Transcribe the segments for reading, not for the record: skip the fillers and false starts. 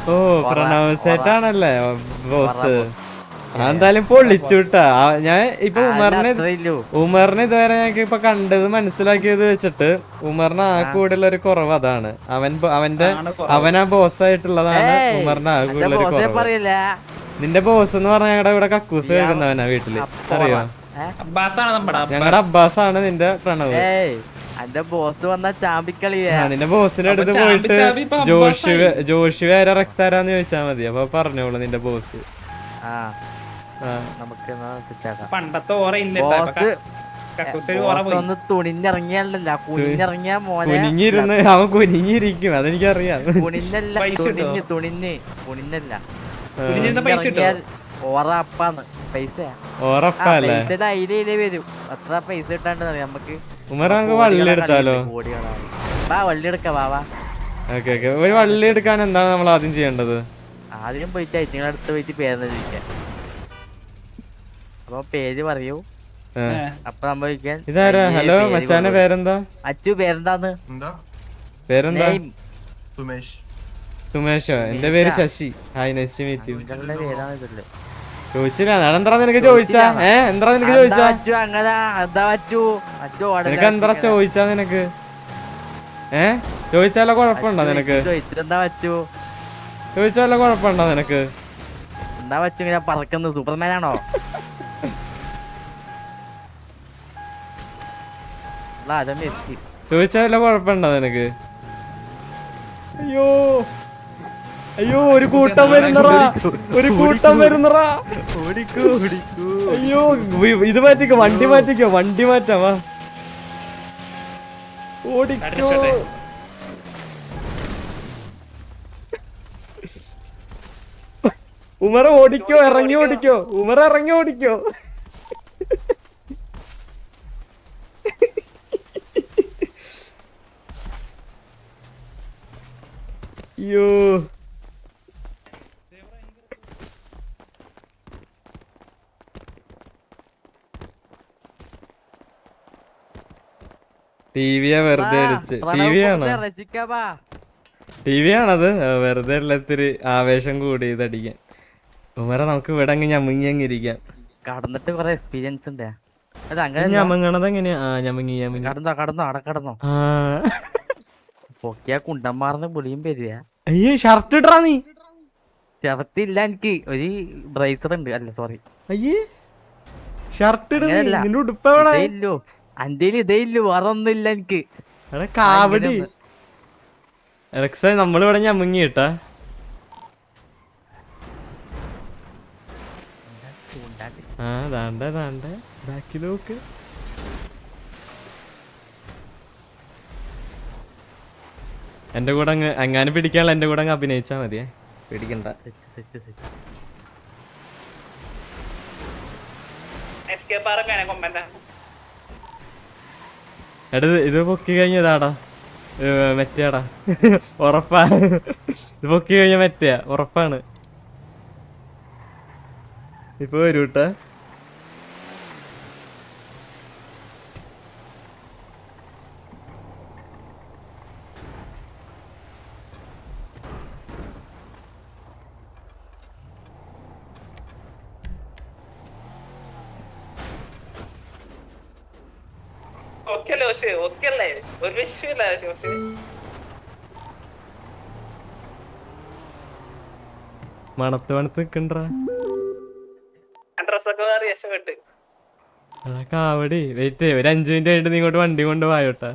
ഓ Pranav സെറ്റാണല്ലേ boss. എന്തായാലും പൊള്ളിച്ചു വിട്ടാ. ഞാൻ ഇപ്പൊ ഉമറിനെ ഇതുവരെ ഞങ്ങൾക്ക് ഇപ്പൊ കണ്ടത് മനസ്സിലാക്കിയത് വെച്ചിട്ട് ഉമറിന് ആ കൂടെയുള്ള ഒരു കുറവ് അതാണ്. അവനാ ബോസ് ആയിട്ടുള്ളതാണ് ഉമറിന് ആ കൂടുതൽ ഒരു കുറവ്. നിന്റെ ബോസ് എന്ന് പറഞ്ഞാൽ ഞങ്ങളുടെ ഇവിടെ കക്കൂസ് കേൾക്കുന്നവനാ വീട്ടില്, അറിയോ? ഞങ്ങളുടെ അബ്ബാസാണ് നിന്റെ പ്രണവ്. നിന്റെ ബോസിന്റെ അടുത്ത് പോയിട്ട് ജോഷി ആരാ റെക്സാരാന്ന് ചോദിച്ചാ മതി, അപ്പൊ പറഞ്ഞോളൂ നിന്റെ ബോസ്. പണ്ടത്തെ കുനിഞ്ഞിരുന്ന് അവൻ കുനിഞ്ഞിരിക്കും, അതെനിക്കറിയാം. ഉറപ്പല്ലേ? ഉമർ നമുക്ക് വള്ളി എടുത്താലോ? ഓക്കെ ഓക്കെ, ഒരു വള്ളി എടുക്കാൻ എന്താണ് നമ്മൾ ആദ്യം ചെയ്യേണ്ടത്? ആദ്യം പോയിട്ട് നിങ്ങളുടെ അടുത്ത് പോയിട്ട് പേരെന്ന് ചോദിക്കാൻ. അപ്പൊ പേര് പറയൂ. അപ്പൊ നമ്മൾ ഇതാരാ? ഹലോ മച്ചാന്റെ പേരെന്താ? അച്ചു പേരെന്താന്ന്? പേരെന്താ? സുമേഷോ? എന്റെ പേര് Sasi. Hi, nice to meet you. ചോദിച്ചില്ല, എന്താ നിനക്ക് ചോദിച്ചാ? എന്താ നിനക്ക് ചോദിച്ചാ? നിനക്ക് എന്താ ചോദിച്ചാ? നിനക്ക് ചോദിച്ചാലോ കുഴപ്പമുണ്ടോ നിനക്ക്? ചോദിച്ചാലോ കുഴപ്പമുണ്ടോ നിനക്ക്? എന്താ വച്ചു ഇങ്ങനെ പറക്കുന്നത്? സൂപ്പർമാനാണോ? ചോദിച്ചാലോ കുഴപ്പമുണ്ടോ നിനക്ക്? അയ്യോ അയ്യോ, ഒരു കൂട്ടം വരുന്നറാ, ഒരു കൂട്ടം വരുന്നറാ. അയ്യോ, ഇത് മാറ്റിക്കോ, വണ്ടി മാറ്റിക്കോ, വണ്ടി മാറ്റാവാ. ഓടിക്കോ. ഉമർ ഓടിക്കോ, ഇറങ്ങി ഓടിക്കോ, ഉമർ ഇറങ്ങി ഓടിക്കോ. അയ്യോ, ടിവിയാ വെറുതെ അടിച്ച്. ടിവിയാണോ? ടിവിയാണത്. വെറുതെ എല്ലാത്തിരി ആവേശം കൂടി ഇതടിക്കാൻ. ഉമറ നമുക്ക് ഇവിടെ അങ്ങ് ഞമ്മിങ്ങിരിക്കാം. കടന്നിട്ട് കൊറേ എക്സ്പീരിയൻസ് ഉണ്ട്. ഞമ്മങ്ങണത് എങ്ങനെയാ? ഞമ്മങ്ങി കടന്നോ പൊക്കിയാ കുണ്ടന്മാർന്ന് വിളിയും വരിക. അയ്യേ, ഷർട്ട് ഇടാ നീ. ഷർട്ട് ഇല്ല എനിക്ക്, ഒരു ബ്രേസർ ഉണ്ട്. അല്ല സോറി, അയ്യേ ഷർട്ട് ഇടുന്നില്ല. ഉടുപ്പ ഇല്ലോ അന്റെ ഇതേ ഇല്ലോ, വേറെ ഒന്നും ഇല്ല എനിക്ക്. കാവടി നമ്മളിവിടെ ഞമ്മങ്ങി കേട്ടാ. ബാക്കിൽ നോക്ക്. എന്റെ കൂടെ അങ്ങാനും പിടിക്കാനുള്ള എന്റെ കൂടെ അങ്ങ് അഭിനയിച്ചാ മതിയേ, പിടിക്കണ്ട. എടാ ഇത് പൊക്കി കഴിഞ്ഞതാടാ, മെറ്റയാടാ. ഉറപ്പാ, ഇത് പൊക്കി കഴിഞ്ഞ മെറ്റയാ, ഉറപ്പാണ്. ഇപ്പൊ വരൂട്ടാ. മണത്ത് നിക്കണ്ടാ കാവടി. വെയിറ്റ്, ഒരു 5 മിനിറ്റ് കഴിഞ്ഞിട്ട് നീ ഇങ്ങോട്ട് വണ്ടി കൊണ്ട് പോയോട്ടാ.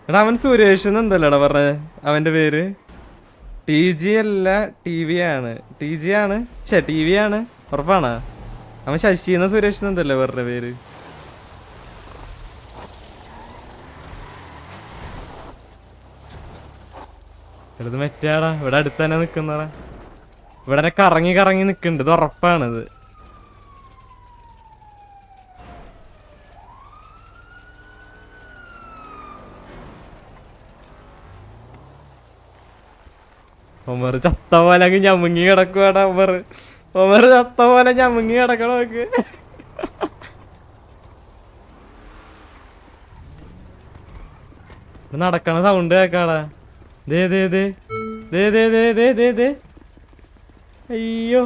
എടാ അവൻ സുരേഷ് എന്തല്ലടാ പറഞ്ഞ? അവന്റെ പേര് TG അല്ല, TV ആണ്. TG ആണ്, TV ആണ്. ഉറപ്പാണ് അവൻ ശശിന്ന് സുരേഷ് എന്തല്ലേ പറഞ്ഞ പേര്? എടുത്ത് മെറ്റാടാ, ഇവിടെ അടുത്ത് തന്നെ നിക്കുന്നടാ. ഇവിടെ കറങ്ങി നിക്കണ്ട്, ഇത് ഉറപ്പാണിത്. ഒമർ ചത്ത പോലെ അങ്ങ് ഞമുങ്ങി കിടക്കുവാടാ. ഒമർ ചത്ത പോലെ ഞമുങ്ങി കിടക്കണോക്ക്. നടക്കണ സൗണ്ട് കേക്കാളാ. ദേ ദേ ദേ ദേ ദേ ദേ ദേ ദേ ദേ. അയ്യോ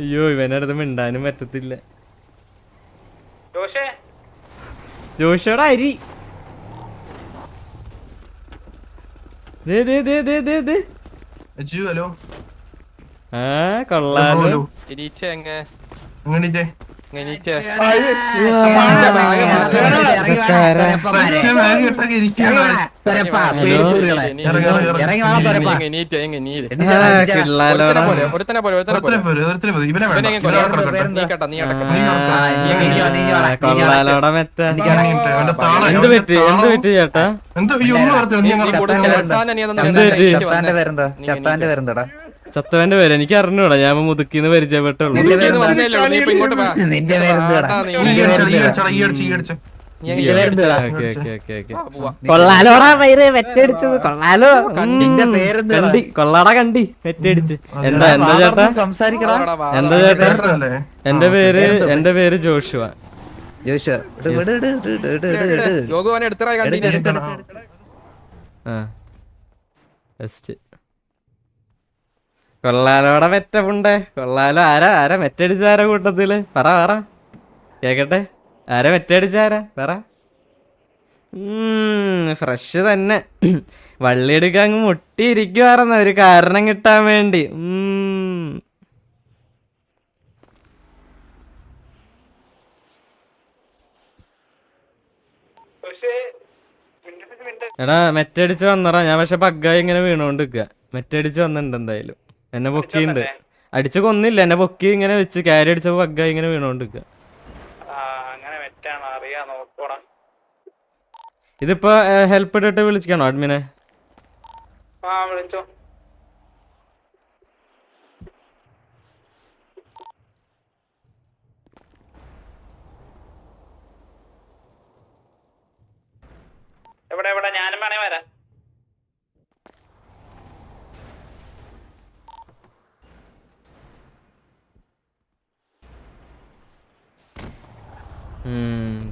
അയ്യോ ഇവന്റെ അടുത്ത് മിണ്ടാനും പറ്റത്തില്ല. ജോഷയുടെ അരി. ദേ ദേ ദേ ദേ ദേ ദേ. ഹലോ ആ കൊള്ളാലോ. കൊള്ളാലോടെ മെറ്റ. എന്ത് പറ്റി എന്ത് പറ്റി ചേട്ടാ? എന്ത് പറ്റി? സത്തവന്റെ പേര് എനിക്ക് അറിഞ്ഞൂടാ. ഞാൻ മുതുക്കിന്ന് പരിചയപ്പെട്ടുള്ളൂ. കൊള്ളാലോടാ പൈര് മെറ്റടിച്ചത്. കൊള്ളാലോ കണ്ടി. കൊള്ളാടാ കണ്ടി മെറ്റടിച്ച്. എന്താ എന്താ ചേട്ടാ? എന്താ ചേട്ടാ? എന്റെ പേര് ജോഷുവ. കൊള്ളാലോടെ മെറ്റപ്പുണ്ടേ. കൊള്ളാലോ. ആരാ മെറ്റടിച്ചാരാ കൂട്ടത്തില്? പറ കേക്കട്ടെ. ആരാ മെറ്റടിച്ചാരാ പറ. ഫ്രഷ് തന്നെ. വള്ളിയെടുക്കാൻ അങ്ങ് മുട്ടിയിരിക്കുവാറുന്ന ഒരു കാരണം കിട്ടാൻ വേണ്ടി. എടാ മെറ്റടിച്ച് വന്നറാ. ഞാൻ പക്ഷെ പഗ്ഗായി ഇങ്ങനെ വീണോണ്ടിരിക്കുക. മെറ്റടിച്ച് വന്നിട്ടുണ്ട് എന്തായാലും. എന്നെ പൊക്കിണ്ട്. അടിച്ചു കൊന്നില്ല, എന്നെ പൊക്കി ഇങ്ങനെ വെച്ച് ക്യാരി അടിച്ചപ്പോ പഗ്ഗായി ഇങ്ങനെ വീണോണ്ടിരിക്കുക. ഇതിപ്പോ ഹെൽപ്പ് ഇട്ടിട്ട് വിളിക്കണോ അഡ്മിനെ? ഞാനും വേണേ വരാം.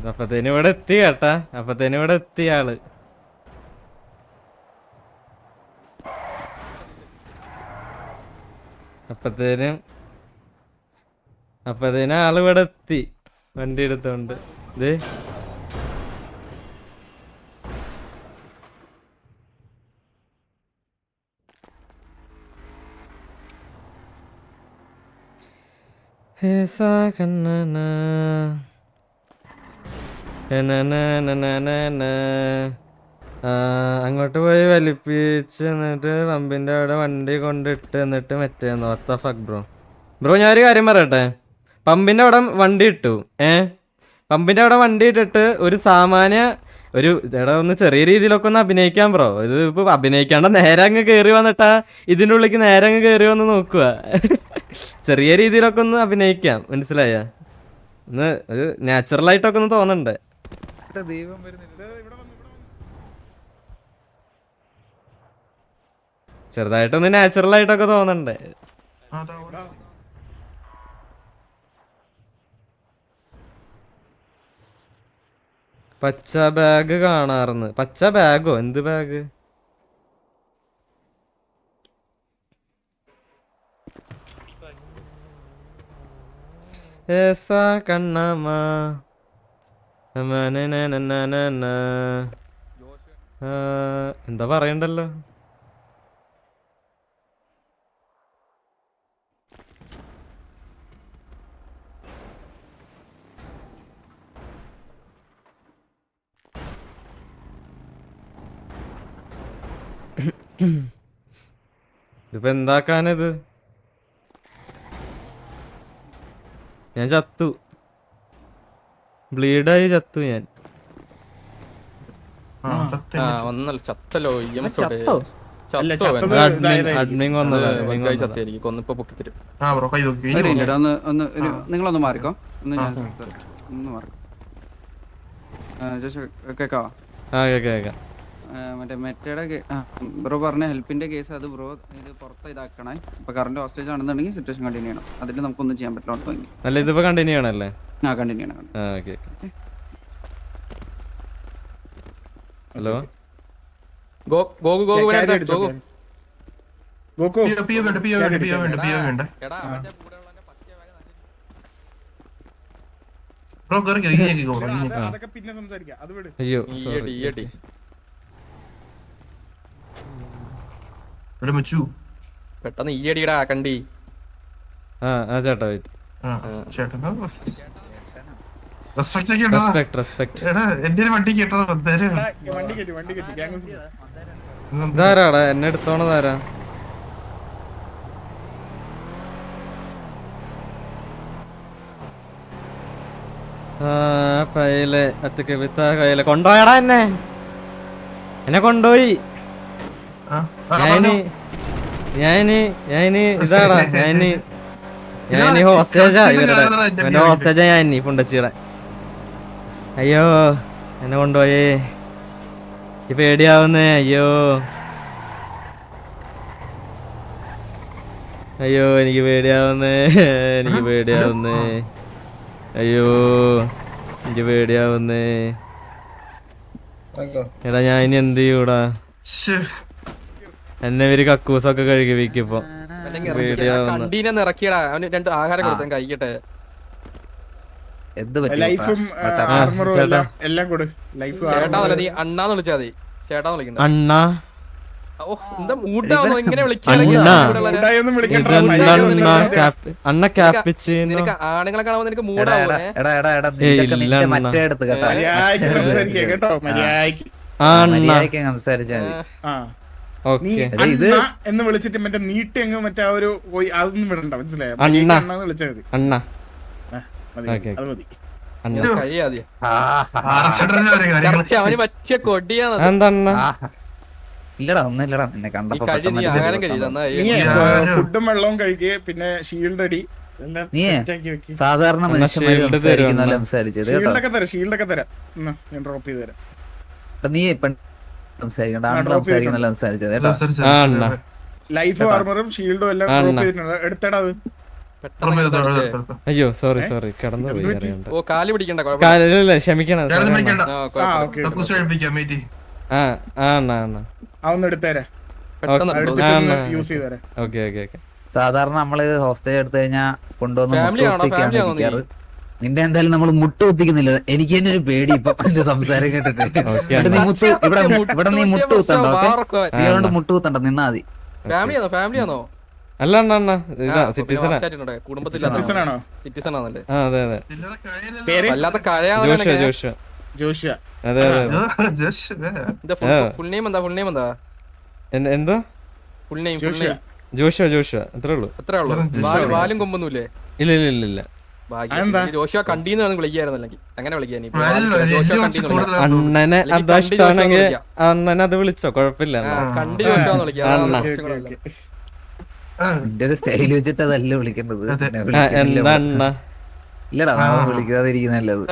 അപ്പത്തേനും ഇവിടെ എത്തി കേട്ടാ. അപ്പത്തേനും ഇവിടെ എത്തി ആള്. അപ്പത്തേനും ആള് ഇവിടെ എത്തി വണ്ടി എടുത്തോണ്ട്. ഇത് കണ്ണനാ അങ്ങോട്ട് പോയി വലിപ്പിച്ച് എന്നിട്ട് പമ്പിന്റെ അവിടെ വണ്ടി കൊണ്ടിട്ട് എന്നിട്ട് മറ്റേന്ന് what the fuck ബ്രോ ഞാനൊരു കാര്യം പറയട്ടെ. പമ്പിന്റെ അവിടെ വണ്ടി ഇട്ടു. പമ്പിന്റെ അവിടെ വണ്ടി ഇട്ടിട്ട് ഒരു സാമാന്യ ഒരു ഇതേടാ ഒന്ന് ചെറിയ രീതിയിലൊക്കെ ഒന്ന് അഭിനയിക്കാം ബ്രോ. ഇത് ഇപ്പൊ അഭിനയിക്കാണ്ട് നേരെ അങ്ങ് കയറി വന്നിട്ടാ ഇതിൻ്റെ ഉള്ളിലേക്ക് നേരെ അങ്ങ് കയറി വന്ന് നോക്കുക. ചെറിയ രീതിയിലൊക്കെ ഒന്ന് അഭിനയിക്കാം. മനസ്സിലായ? ഒന്ന് ഒരു നാച്ചുറലായിട്ടൊക്കെ ഒന്ന് തോന്നണ്ടേ? ചെറുതായിട്ടൊന്ന് നാച്ചുറലായിട്ടൊക്കെ തോന്നണ്ടേ? പച്ച ബാഗ് കാണാറുന്ന്. പച്ച ബാഗോ? എന്ത് ബാഗ്? കണ്ണമ്മ എന്താ പറയണ്ടല്ലോ. ഇതിപ്പോ എന്താക്കാനത്? ഞാൻ ചത്തു. ബ്ലീഡായി ചത്തു ഞാൻ. ഒന്നല്ല ചത്തല്ലോ. അഡ്മിൻ വന്നത് കൊന്നിപ്പോ പൊക്കി തരും. നിങ്ങളൊന്ന് മാറിക്കോ. ഒന്ന് ഞാൻ ഒന്ന് മാറി കേക്കാവോ? മറ്റേ മെറ്റയുടെ ബ്രോ പറഞ്ഞ ഹെൽപ്പിന്റെ കേസ് അത് ബ്രോ ഇത് പുറത്ത് ഇതാക്കണേ. ഇപ്പൊ കറന്റ് ഹോസ്റ്റേജ് ആണെന്നുണ്ടെങ്കിൽ സിറ്റുവേഷൻ കണ്ടിന്യൂ ചെയ്യണം. അതിൽ നമുക്കൊന്നും ചെയ്യാൻ പറ്റില്ല. അല്ല ഇതിപ്പോ കണ്ടിന്യൂ ചെയ്യണല്ലേ? ആ കണ്ടിന്യൂ ചെയ്യണം. ഹലോ അയ്യോ പെട്ടെന്ന് ഈയടിടാ കണ്ടി. ആ ചേട്ടാ വെയിറ്റ്. ഇതാരാടാ എന്നെ എടുത്തോണതാരാ? കൊണ്ടോയടാ എന്നെ കൊണ്ടോയി. ഞാന് ഇതാടാ ഞാന് ഹോസ്റ്റേജാ ഇവരുടെ ഹോസ്റ്റേജാ ഞാൻ പുണ്ടച്ചിയുടെ. അയ്യോ എന്നെ കൊണ്ടുപോയേ, എനിക്ക് പേടിയാവുന്നേ. അയ്യോ അയ്യോ എനിക്ക് പേടിയാവുന്നേ, എനിക്ക് പേടിയാവുന്നേ. അയ്യോ എനിക്ക് പേടിയാവുന്നേ. എടാ ഞാൻ ഇനി എന്ത് ചെയ്യൂടാ? എന്നെ ഇവര് കക്കൂസൊക്കെ കഴുകി വെക്കിപ്പോ. കണ്ടീനെ ഇറക്കിയടാ. അവന് 2 ആഹാരം കൊടുത്താൽ കഴിക്കട്ടെ. ചേട്ടാന്നല്ല നീ അണ്ണാന്ന് വിളിച്ചാ മതി. ചേട്ടാന്ന് വിളിക്കണ്ട. അണ്ണാ അണ്ണ ക്യാപ്പിച്ച് നിനക്ക് ആണുങ്ങളെ കാണുമ്പോ നിനക്ക് മൂടാവൂലേ? എന്ന് വിളിച്ചിട്ട് മറ്റേ നീട്ടി അങ്ങ് മറ്റേ ഒരു അതൊന്നും വിടണ്ട, മനസ്സിലായോ? വിളിച്ചത് അണ്ണ. അവന് പറ്റിയ കൊടിയാണ്. ഇല്ലടാ ഒന്നുമില്ലടാ, നിന്നെ കണ്ടപ്പോ ഫുഡും വെള്ളവും കഴിക്കുക, പിന്നെ ഷീൽഡ് അടി. നീ സാധാരണ മനുഷ്യന്മാര് സംസാരിക്കുന്നല്ലോ സംസാരിച്ചത്. ഷീൽഡൊക്കെ തരാം, ഞാൻ ഡ്രോപ്പ് ചെയ്ത് തരാം. നീ സംസാരിക്കണ്ട, ആണല്ലോ സംസാരിക്കുന്നല്ലോ സംസാരിച്ചത് കേട്ടോ. ലൈഫ് ആർമറും ഷീൽഡും എല്ലാം ഡ്രോപ്പ് ചെയ്തിട്ടുണ്ട്. എടുത്തടാ അത്. അയ്യോ സോറി കടന്നു പോയി. ഓ കാല് പിടിക്കണ്ട, ക്ഷമിക്കണം. സാധാരണ നമ്മള് ഹോസ്റ്റേജ് എടുത്തു കഴിഞ്ഞാ കൊണ്ടുവന്ന് മുട്ടുകുത്തിക്കാണ്. നിന്റെ എന്തായാലും നമ്മൾ മുട്ടുകുത്തിക്കുന്നില്ല. എനിക്ക് തന്നെ ഒരു പേടി ഇപ്പൊ എന്റെ സംസാരം കേട്ടിട്ട്. ഇവിടെ നീ മുട്ടുകുത്തണ്ടോ? അതുകൊണ്ട് മുട്ടുകുത്തണ്ട, നിന്നാ മതി. ഫാമിലിയാണോ? അല്ല സിറ്റിസണാ. കുടുംബത്തിലാണോ? സിറ്റിസൺ ആണല്ലേ? അതെ അതെ. വല്ലാത്ത കഴയാണ്. ഫുൾ നെയിം എന്താ? എന്തോ ജോഷുവ അത്രേ ഉള്ളൂ. വാലും കൊമ്പൊന്നുമില്ലേ? ഇല്ല. ജോഷുവ കണ്ടീന്ന് വിളിക്കായിരുന്നല്ലെങ്കിൽ അങ്ങനെ വിളിക്കാൻ. അണ്ണനെ അതാണെങ്കിൽ അണ്ണനെ അത് വിളിച്ചോ, കുഴപ്പമില്ല. കണ്ടി ജോഷുവാന്ന് വിളിക്കാം. നിന്റെ ഒരു സ്റ്റൈല് വെച്ചിട്ട് അതല്ല വിളിക്കേണ്ടത്. എന്താ അണ്ണ? ഇല്ലടാ വിളിക്കാതിരിക്കുന്ന നല്ലത്.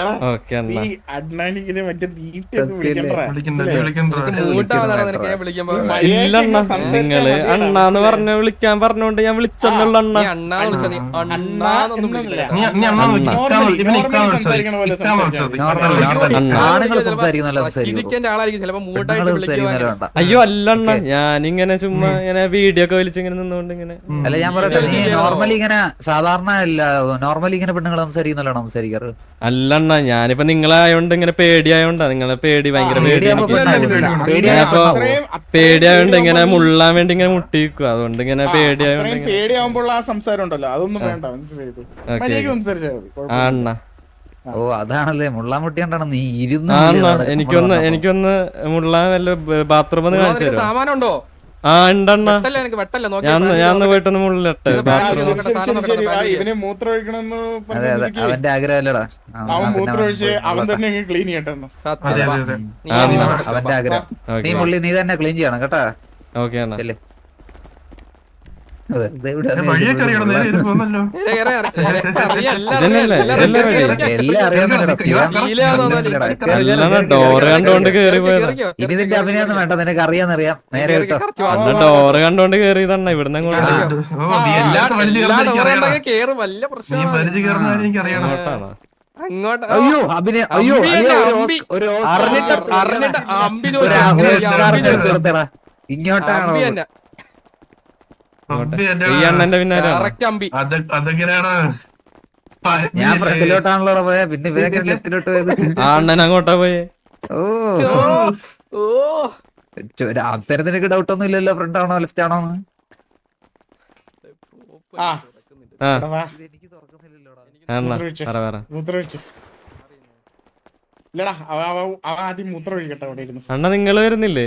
നിങ്ങള് അണ്ണാന്ന് പറഞ്ഞ വിളിക്കാൻ പറഞ്ഞോണ്ട് ഞാൻ വിളിച്ചെന്നുള്ള അയ്യോ അല്ലണ്ണ, ഞാനിങ്ങനെ ചുമ്മാ ഇങ്ങനെ വീഡിയോ ഒക്കെ വലിച്ചിങ്ങനെ നിന്നോണ്ട് ഇങ്ങനെ. അല്ല ഞാൻ പറയട്ടെ, നീ നോർമലി ഇങ്ങനെ സാധാരണ അല്ല നോർമലി ഇങ്ങനെ പെണ്ണുങ്ങൾ സംസാരിക്കുന്നല്ലോ സംസാരിക്കാറ്. അല്ലണ്ണ ഞാനിപ്പോ നിങ്ങളായോണ്ട് ഇങ്ങനെ പേടിയായോണ്ടാ. നിങ്ങളെ പേടി ഭയങ്കര പേടിയായോണ്ട് ഇങ്ങനെ മുള്ളാൻ വേണ്ടി ഇങ്ങനെ മുട്ടിയിരിക്കും. അതുകൊണ്ട് ഇങ്ങനെ പേടിയാവുമ്പോൾ ആ സംസാരം ഉണ്ടല്ലോ, അതൊന്നും വേണ്ട, മനസ്സിലായത്? അണ്ണ ഓ അതാണല്ലേ മുള്ളാൻ മുട്ടിയോണ്ടാണ് നീ ഇരുന്ന്. എനിക്കൊന്ന് മുള്ളാൻ വല്ല ബാത്റൂമിൽ കാണിച്ചു തരുമോ? സാമാനം ഉണ്ടോ? ആ ഉണ്ടണ്ണ, ഞാൻ പോയിട്ടൊന്ന് മുള്ളിട്ടെ. അവന്റെ ആഗ്രഹമല്ലടാ, അവൻ തന്നെ ക്ലീൻ ചെയ്യട്ടെ. അവന്റെ ആഗ്രഹം. നീ മുള്ളി നീ തന്നെ ക്ലീൻ ചെയ്യണം കേട്ടാ. ഓക്കെ അണ്ണാ. ചെല്ല്. അതെ, ഇത് എവിടെയാന്ന് വഴിയൊക്കെ അറിയണം, നേരെ ഇത് പോകുന്നല്ലോ. ഇതന്നെയല്ലേ ഇതല്ലേ വഴി? എല്ലാം അറിയാവുന്നതാ. എല്ലാം ഡോറ് കണ്ടോണ്ട് കേറി പോയതാ. ഇനി നിന്റെ അഭിനയൊന്നും വേണ്ട, നിനക്ക് അറിയാന്നറിയാം. നേരെ കേട്ടോ. അണ്ണ ഡോറ് കണ്ടോണ്ട് കേറിയതണ്ണ ഇവിടുന്ന് അങ്ങോട്ട്. ഓ, നീ എല്ലായിടത്തും വലിഞ്ഞ് കയറുന്ന എനിക്കറിയാം. വല്ല നീ പ്രശ്നം വലിഞ്ഞ് കയറുന്ന കാര്യം എനിക്കറിയണം. അങ്ങോട്ടാണോ? അങ്ങോട്ട് അയ്യോ അഭിനയം, അയ്യോ അയ്യോ, ഒരു ഇങ്ങോട്ടാണോ? അമ്പി എന്റെ ഈ അണ്ണന്റെ പിന്നാലെ അമ്പി അതെങ്ങനെയാണ്? ഞാൻ ഫ്രണ്ടിലോട്ടാണല്ലോ പോയ, പിന്നെ ഇവരൊക്കെ ലെഫ്റ്റിലോട്ട് പോയത്. ആ അണ്ണൻ അങ്ങോട്ടാ പോയേ. ഓ ഓ അത്തരത്തിനൊക്കെ ഡൗട്ട് ഒന്നും ഇല്ലല്ലോ, ഫ്രണ്ട് ആണോ ലെഫ്റ്റ് ആണോ? ആ എനിക്ക് തുറക്കുന്നില്ലല്ലോടാ. അണ്ണ പറ പറ. മൂത്രമൊഴിച്ച് ഇല്ലടാ, അവ ആദ്യം മൂത്രം ഒഴിക്കട്ടെ അവിടെ ഇരുന്നു. അണ്ണ നിങ്ങള് വരുന്നില്ലേ?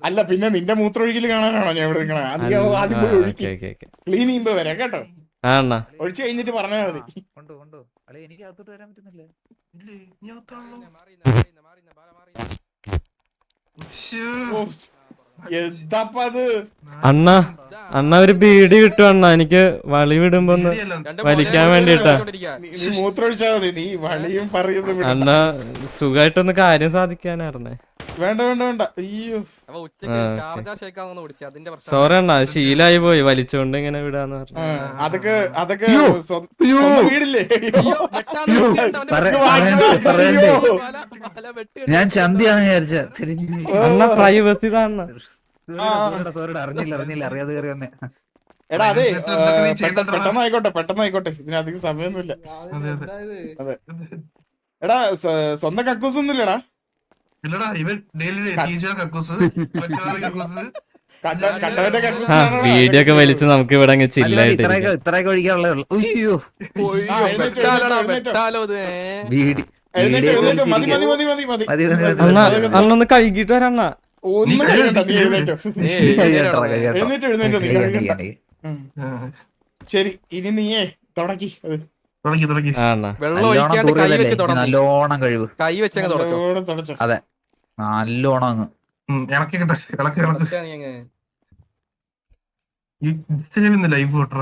അല്ല പിന്നെ നിന്റെ മൂത്രമൊഴിക്കല് കാണാനാണോ ഞാൻ ഇവിടെ നിൽക്കണേ? ആദ്യം പോയി ഒഴിക്കും, ക്ലീൻ ചെയ്യുമ്പോ വരാം കേട്ടോ. ആ അണ്ണ ഒഴിച്ച് കഴിഞ്ഞിട്ട് പറഞ്ഞാൽ മതി. കൊണ്ടു കൊണ്ടു അല്ലെ, എനിക്ക് അകത്തോട്ട് വരാൻ പറ്റുന്നില്ല. ഓ, എന്താപ്പ അത്? അണ്ണ അണ്ണ ഒരു ബീഡി കിട്ടും അണ്ണ, എനിക്ക് വളി വിടുമ്പോ ഒന്ന് വലിക്കാൻ വേണ്ടിട്ടാ. നീ മൂത്രമൊഴിച്ചാ മതി, നീ വളിയും പറയുന്നത് വിട്. അണ്ണ സുഖമായിട്ടൊന്ന് കാര്യം സാധിക്കാനായിരുന്നേ. വേണ്ട വേണ്ട വേണ്ട, അയ്യോ സോറി അണ്ണ, ശീലായി പോയി വലിച്ചോണ്ട് ഇങ്ങനെ വിടാന്ന് പറഞ്ഞു. അതൊക്കെ സ്വന്തം വീടില്ലേ? അയ്യോ. ഞാൻ ചന്തിയാന്ന് വിചാരിച്ച തിരിഞ്ഞു. അണ്ണ പ്രൈവസി തന്നെ. സോറിടാ, അറിഞ്ഞില്ല അറിയാതെ കയറി വന്നേ. എടാ അതെ, പെട്ടെന്ന് ആയിക്കോട്ടെ, ഇതിനധികം സമയമൊന്നുമില്ല. അതെ എടാ, സ്വന്തം കക്കൂസ് ഒന്നുമില്ലടാ. ഇല്ലടാ, ഇവൻ ഡെയിലി ടീച്ചർ കക്കൂസ്, കണ്ടവന്റെ ആ കക്കൂസ്. വീഡിയോ ഒക്കെ വലിച്ച് നമുക്ക് ഇവിടെ അങ്ങ് ചില്ലായിട്ട് ഇത്രയൊക്കെ ഒഴിക്കാനുള്ളേ ഉള്ളൂ. അയ്യോ വീടി എഴുന്നേറ്റ് മതി മതി മതി മതി മതി. മതി അണ്ണ അണ്ണൊന്ന് കഴുകിട്ട് വരണ്ണ. ഒന്നും കഴിയണ്ട, നീ എഴുന്നേറ്റോ. എഴുന്നേറ്റോ നീ കഴിയണ്ട. ശരി, ഇനി നീയേ തുടക്കി. തുടങ്ങി. ആ അണ്ണ വെള്ളം ഒഴിക്കാണ്ട് കൈ വെച്ച് തുടങ്ങും. നല്ലോണം കഴിവ്. കൈ വെച്ചങ്ങ് തുടച്ചോ. തുടച്ചോ. അതെ, നല്ലോണം അങ്ങ് ഇളക്കി ഇളക്കി ലൈഫ് കിട്ടറ.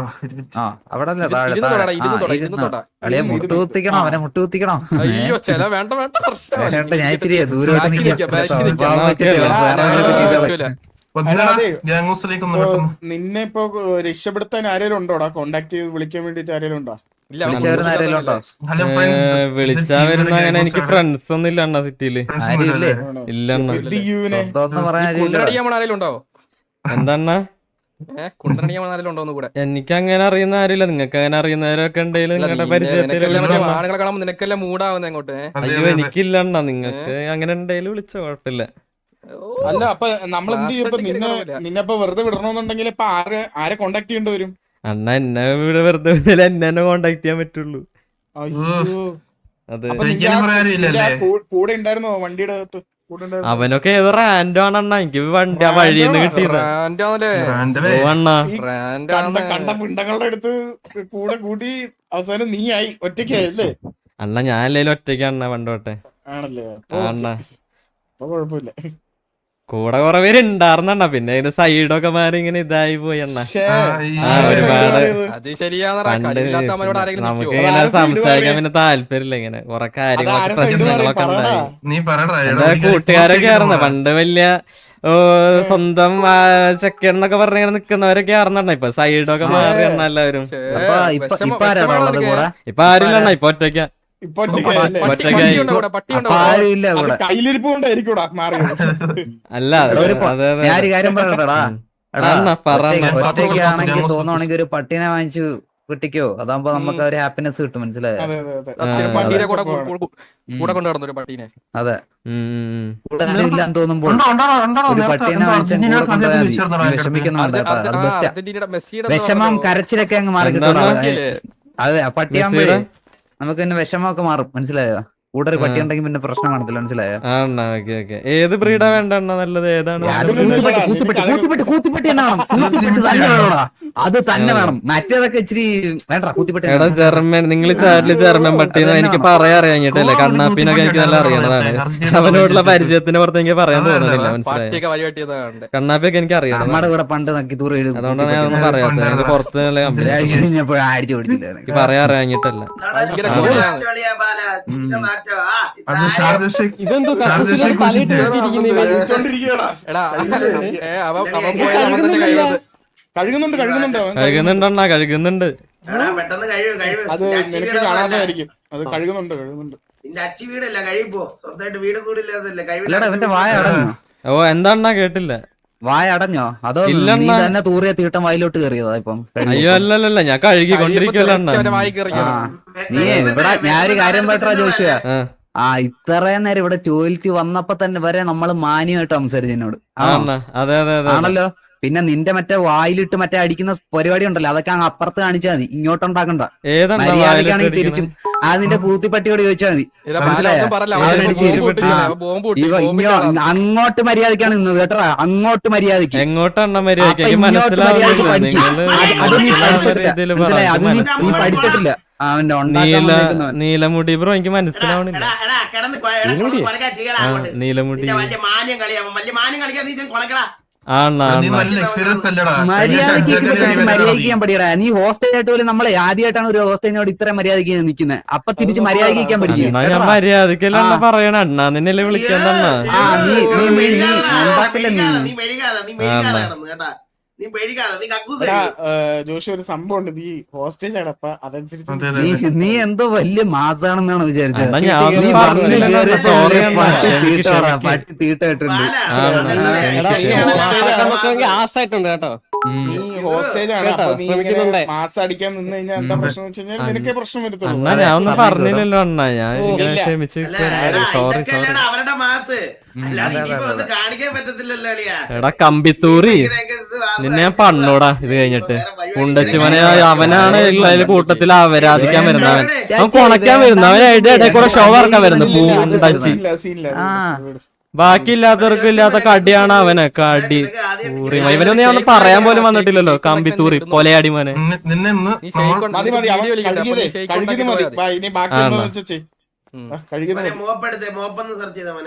ആ അവിടെ അല്ലേ താഴെ ഇരുന്ന് തൊടാ, ഇരുന്ന് തൊടാ, താഴെ ഇരുന്ന് തൊടാ. അളിയെ മുട്ട് കുത്തിക്കണം, അവനെ മുട്ട് കുത്തിക്കണം. അയ്യോ ചില വേണ്ട പ്രശ്നം. വേണ്ട, ഞാൻ ഇച്ചിരി ദൂരോട്ട് ബാക്കിൽ നിൽക്കാം. നിൽക്കാം, ബാക്കിൽ സ്വഭാവം വെച്ചിട്ട് വേറെ ആരെങ്കിലുമൊക്കെ ചെയ്തോളാം. ഗ്യാങ്സിലേക്ക് ഒന്ന് പെട്ടെന്ന്. നിന്നെ ഇപ്പൊ രക്ഷപ്പെടുത്താൻ ആരെങ്കിലും ഉണ്ടോടാ? കോണ്ടാക്ട് ചെയ്ത് വിളിക്കാൻ വേണ്ടിട്ട് ആരെങ്കിലും ഉണ്ടോ? ഇല്ല, വിളിച്ചവരുന്ന ആരെങ്കിലും ഉണ്ടോ? ഹലോ ഫ്രണ്ട്സ്, വിളിച്ചാ വരുന്ന അങ്ങനെ എനിക്ക് ഫ്രണ്ട്സ് ഒന്നും ഇല്ല അണ്ണ സിറ്റിയില്. ആരും ഇല്ലേ? ഇല്ല അണ്ണ. സ്വന്തം പറയാൻ ആരും ഇല്ലടാ. കുണ്ടടിയാൻ ആരെങ്കിലും ഉണ്ടോ? എന്താ കുണ്ടടിയാൻ ആരെങ്കിലും ഉണ്ടോ കൂടെ? എനിക്ക് അങ്ങനെ അറിയുന്ന ആരില്ല. നിങ്ങൾക്ക് അങ്ങനെ അറിയുന്നവരൊക്കെ ഉണ്ടെങ്കിൽ നിങ്ങളുടെ പരിചയത്തിൽ ആളുകളെ കാണുമ്പോ നിനക്കെല്ലാം മൂടാവുന്ന അങ്ങോട്ട്. അയ്യോ എനിക്കില്ല അണ്ണ, നിങ്ങൾക്ക് അങ്ങനെ ഉണ്ടെങ്കിൽ വിളിച്ചോ, കുഴപ്പമില്ല. അല്ല അപ്പൊ നമ്മൾ എന്ത് ചെയ്യും? ഇപ്പൊ നിന്നെ ഇപ്പൊ വെറുതെ വിടണമെന്നുണ്ടെങ്കിൽ ഇപ്പൊ ആരെ കോണ്ടാക്ട് ചെയ്യേണ്ടി വരും? അണ്ണ എന്നെ ഇവിടെ വെറുതെ വിട്ടാലേ എന്നെ കോണ്ടാക്ട് ചെയ്യാൻ പറ്റുള്ളൂ. അയ്യോ, അതെ. അപ്പൊ നിന്റെ കൂടെ ഉണ്ടായിരുന്നോ വണ്ടിയുടെ അകത്ത്? അവനൊക്കെ ഏതോ റാൻഡോ ആണ് അണ്ണ, എനിക്ക് വണ്ടി ആ വഴിന്ന് കിട്ടിയത്. അണ്ണ കണ്ട പിണ്ടങ്ങളുടെ അടുത്ത് കൂടെ കൂടി അവസാനം നീ ആയി ഒറ്റയ്ക്കായല്ലേ? അണ്ണ ഞാൻ അല്ലേലും ഒറ്റയ്ക്ക് അണ്ണ പണ്ടോട്ടെ. ആണല്ലേ? അണ്ണ അപ്പൊ കുഴപ്പമില്ല. കൂടെ കുറെ പേര് ഉണ്ടായിരുന്നണ്ണ, പിന്നെ അതിന്റെ സൈഡൊക്കെ മാറി ഇങ്ങനെ ഇതായി പോയി അണ്ണ. ഒരുപാട് അത് ശരിയാണെടാ. കഴിവില്ലാത്തവന്മാരോട് ആരെങ്കിലും നമുക്ക് നിൽക്കുവോ? ഇങ്ങനെ സംസാരിക്കാൻ പിന്നെ താല്പര്യമില്ല. ഇങ്ങനെ കുറെ കാര്യങ്ങളൊക്കെ പ്രശ്നങ്ങളൊക്കെ ഉണ്ടായി. നീ പറയടാ. എന്റെ കൂട്ടുകാരൊക്കെ ആയിരുന്നു പണ്ട് വലിയ സ്വന്തം ചെക്കന്നൊക്കെ പറഞ്ഞ ഇങ്ങനെ നിക്കുന്നവരൊക്കെ ആയിരുന്നണ്ണ. ഇപ്പൊ സൈഡൊക്കെ മാറി അണ്ണ എല്ലാവരും. ഇപ്പൊ ആരാണോ ഉള്ളത് കൂടെ? ഇപ്പൊ ആരില്ല അണ്ണ, ഇപ്പൊ ഒറ്റയ്ക്ക. ഇപ്പൊ ഒറ്റയ്ക്കല്ലേ? പട്ടിയുണ്ടോ കൂടെ? പട്ടിയുണ്ടോ? ആരും ഇല്ല അത് കൂടെ. കയ്യിലിരിപ്പ് കൊണ്ടായിരിക്കൂടാ മാറിയത്. അല്ല ഞാനൊരു കാര്യം പറയണ്ടടാ. ഒറ്റയ്ക്കാണെങ്കിൽ പറഞ്ഞോ. തോന്നുവാണെങ്കിൽ ഒരു പട്ടിനെ വാങ്ങിച്ചു കിട്ടിക്കോ, അതാകുമ്പോ നമുക്ക് ഒരു ഹാപ്പിനെസ് കിട്ടും. മനസ്സിലായോ? അതെ അതെ അതെ. സത്യം, പട്ടീനെ കൂടെ കൊണ്ടു നടന്നു ഒരു പട്ടീനെ. അതെ, ഉം. കൂടെ ആരുമില്ലാന്ന് തോന്നുമ്പോൾ ഒരു പട്ടീനെ വാങ്ങിച്ചാൽ കൂടെ കൊണ്ടുപോയാൽ മതി. വിഷമിക്കുന്നുണ്ട് കേട്ടോ, അത് ബെസ്റ്റാ. അർജന്റീനയുടെ മെസ്സിയുടെ വിഷമം കരച്ചിലൊക്കെ അങ്ങ് മാറി കിട്ടും. അതെ, പട്ടിയാകുമ്പോഴേ നമുക്ക് പിന്നെ വിഷമമൊക്കെ മാറും. മനസ്സിലായോ? കൂടെ ഒരു പട്ടി ഉണ്ടെങ്കിൽ പിന്നെ പ്രശ്നം കാണത്തില്ല. മനസ്സിലായോ? ഏത് ബ്രീഡാ വേണ്ട നല്ലത്? ഏതാണ് കൂത്തിപ്പെട്ടി എന്നാണ്. കൂത്തിപ്പെട്ടി നല്ലതാണോടാ? അത് തന്നെ വേണം. മറ്റേതൊക്കെ ഇച്ചിരി വേണ്ട കുത്തിപ്പെട്ടി. എടാ ജർമ്മൻ, നിങ്ങൾ ചാറ്റില് ജർമ്മൻ പട്ടിന്ന് എനിക്ക് പറയാൻ അറിയാഞ്ഞിട്ടല്ലേ. കണ്ണാപ്പിനൊക്കെ എനിക്ക് നല്ല അറിയണതാണ്. അവനോടുള്ള പരിചയത്തിന്റെ പുറത്ത് എനിക്ക് പറയാൻ തോന്നുന്നില്ല. മനസ്സിലായി? കണ്ണാപ്പിയൊക്കെ എനിക്ക് അറിയാം. നമ്മുടെ ഇവിടെ പണ്ട് നക്കിത്തൂർ അതുകൊണ്ടാണ് ഞാൻ ഒന്നും പറയാത്തത്. അതിന്റെ പുറത്ത് നല്ല കമ്പനി അടിച്ചു പിടിച്ചില്ല. എനിക്ക് പറയാൻ അറിയാഞ്ഞിട്ടല്ല. അത് ഷാർജ ഷേഖ് ഇതെന്തോ ഷാർജ ഷേഖ് വിളിച്ചിട്ട് കഴുകുന്നുണ്ടണ്ണാ, കഴുകുന്നുണ്ട്. അത് നിനക്ക് കാണാതായിരിക്കും. അത് കഴുകുന്നുണ്ട്. അല്ലടാ ഇവന്റെ വായ അടഞ്ഞോ? ഓ എന്താണ്ണാ കേട്ടില്ല. വായ അടഞ്ഞോ അതോ നീ ഇല്ലണ്ണാ. തന്നെ തൂറിയ തീട്ടം വായിലോട്ട് കയറിയതാ ഇപ്പം? അയ്യോ അല്ലല്ല, ഞാൻ കഴുകിക്കൊണ്ടിരിക്കുവല്ലോ അണ്ണാ. നീ ഇവിടെ ഞാനൊരു കാര്യം പെട്ടാ ജോഷിയ. ഇത്രയും നേരം ഇവിടെ ടോയ്ലറ്റ് വന്നപ്പോ തന്നെ വരെ നമ്മള് മാന്യമായിട്ട് സംസാരിച്ചു എന്നോട്. അതെ അതെ അതെ. ആണല്ലോ. പിന്നെ നിന്റെ മറ്റേ വായിലിട്ട് മറ്റേ അടിക്കുന്ന പരിപാടി ഉണ്ടല്ലോ, അതൊക്കെ അങ്ങ് അപ്പുറത്ത് കാണിച്ചാൽ മതി, ഇങ്ങോട്ടുണ്ടാക്കണ്ട. മര്യാദക്കാണെങ്കിൽ തിരിച്ചും നിന്റെ കൂത്തിപ്പട്ടിയോട് ചോദിച്ചാൽ മതി. മനസ്സിലായോ? അങ്ങോട്ട് മര്യാദക്കാണ് നിന്നത് കേട്ടോ. അങ്ങോട്ട് മര്യാദക്ക്. എങ്ങോട്ടാണ് മര്യാദക്ക് മനസ്സിലാവുന്നില്ല. നീ പഠിച്ചിട്ടില്ല. നീലമുടി ബ്രോ എനിക്ക് മനസ്സിലാവണില്ല. നീലമുടി മര്യാദയ്ക്കാൻ പഠിക്കടാ. നീ ഹോസ്റ്റലായിട്ട് പോലും നമ്മളെ ആദ്യമായിട്ടാണ് ഒരു ഹോസ്റ്റലിനോട് ഇത്ര മര്യാദയ്ക്ക് നിൽക്കുന്നത്. അപ്പൊ തിരിച്ച് മര്യാദയ്ക്കാൻ പഠിക്കും. ഞാൻ മര്യാദക്കല്ല പറയണ അണ്ണാ, നിന്നല്ലേ വിളിക്കാൻ തന്നെ. ജോഷി ഒരു സംഭവം ഉണ്ട്. നീ ഹോസ്റ്റേജ് അടപ്പ അതനുസരിച്ച് നീ എന്തോ വലിയ മാസാണെന്നാണ് വിചാരിച്ചത്. പട്ടി തീട്ടായിട്ടുണ്ട്. ആസായിട്ടുണ്ട് കേട്ടോ. നീ ഹോസ്റ്റേജ് ആണ്. അപ്പൊ നീ ഇങ്ങനെ മാസം അടിക്കാൻ നിന്ന് കഴിഞ്ഞാൽ എന്താ പ്രശ്നം വെച്ച് കഴിഞ്ഞാൽ നിനക്കേ പ്രശ്നം വരത്തുള്ളൂ. അണ്ണാ ഞാൻ ഒന്നും പറഞ്ഞില്ലല്ലോ അണ്ണാ. ഞാൻ ക്ഷമിച്ച് സോറി സോറി. എടാ കമ്പിത്തൂറി, നിന്നെ ഞാൻ പണ്ണോടാ ഇത് കഴിഞ്ഞിട്ട്. ഉണ്ടച്ചുമനെ അവനാണ് ഉള്ള കൂട്ടത്തിൽ അവരാധിക്കാൻ വരുന്നവൻ. അവൻ കൊണക്കാൻ വരുന്നവൻ. ഇടയിൽ കൂടെ ഷോ ഇറക്കാൻ വരുന്നു പൂണ്ടച്ചി. ബാക്കിയില്ലാത്തവർക്ക് ഇല്ലാത്ത കടിയാണ് അവന്. കടി തൂറി ഇവനൊന്നും ഞാൻ ഒന്നും പറയാൻ പോലും വന്നിട്ടില്ലല്ലോ. കമ്പിത്തൂറി കൊലയാടി മോനെ.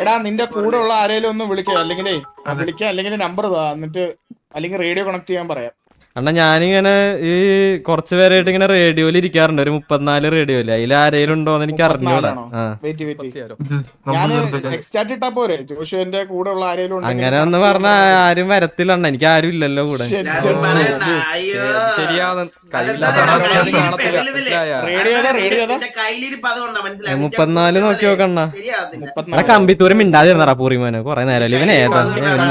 എടാ നിന്റെ കൂടെ ഉള്ള ആരെങ്കിലും ഒന്ന് വിളിക്കാം. അല്ലെങ്കിൽ നമ്പർ എന്നിട്ട് അല്ലെങ്കിൽ റേഡിയോ കണക്ട് ചെയ്യാൻ പറയാം. അണ്ണാ ഞാനിങ്ങനെ ഈ കുറച്ചു പേരായിട്ട് ഇങ്ങനെ റേഡിയോയിൽ ഇരിക്കാറുണ്ട്. ഒരു 34 റേഡിയോയില്. അതിൽ ആരെങ്കിലും ഉണ്ടോന്ന് എനിക്ക് അറിഞ്ഞൂടാ. അങ്ങനെ ഒന്ന് പറഞ്ഞ ആരും വരത്തില്ല അണ്ണ. എനിക്ക് ആരും ഇല്ലല്ലോ കൂടെ. 34 നോക്കി നോക്കണ്ണ. കമ്പിത്തൂരം മിണ്ടാതിരുന്നടാ പൂറിമോനെ. കൊറേ നേരം ഇവൻ ഏതാ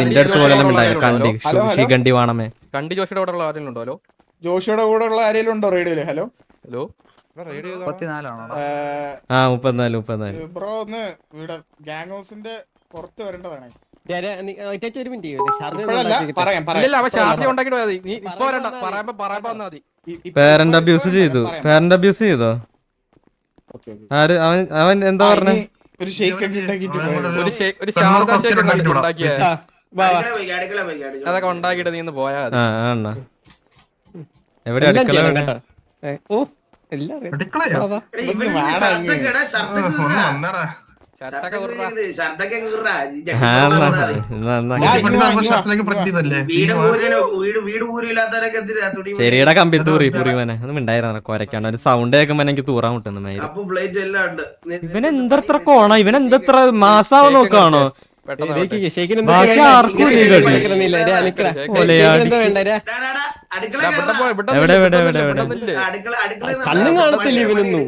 നിന്റെ അടുത്ത് പോലെ ഉണ്ടായിരുന്നു. കണ്ടി വേണമേ. കണ്ടി ജോഷിയുടെ കൂടെ ഉള്ള ആരെങ്കിലും ഉണ്ടോ? ഹലോ ജോഷിയുടെ കൂടെ ഉള്ള ആരെങ്കിലും ഉണ്ടോ റേഡിയോയില്? ഹലോ ഹലോ 34 ബ്രോ ഒന്ന് ഇവിടെ ഗാങ് ഹൗസിന്റെ പുറത്ത് വരേണ്ടതാണ്. പേരന്റ് അബ്യൂസ് ചെയ്തു. പേരന്റ് അബ്യൂസ് ചെയ്തോ? ആര്? അവൻ എന്താ പറഞ്ഞേ? ഒരു ഷേക്ക് അതൊക്കെ ഉണ്ടാക്കിട്ട് നീ ഒന്ന് പോയാ മതി. എവിടെ അടുക്കള? ശരിയുടെ കമ്പിത്തൂറി പൂറിമനെ ഒന്നും ഉണ്ടായിരുന്നു. കൊരക്കാണ്ട് ഒരു സൗണ്ട് കേൾക്കുമ്പോ എനിക്ക് തൂറാൻ മുട്ടുന്നു. ഇവനെന്തത്ര കോണ? ഇവനെന്തത്ര മാസാവ് നോക്കാണോ? ബാക്കി ആർക്കും എവിടെ എവിടെ എവിടെ എവിടെ കണ്ണും കാണത്തില്ല ഇവനൊന്നും.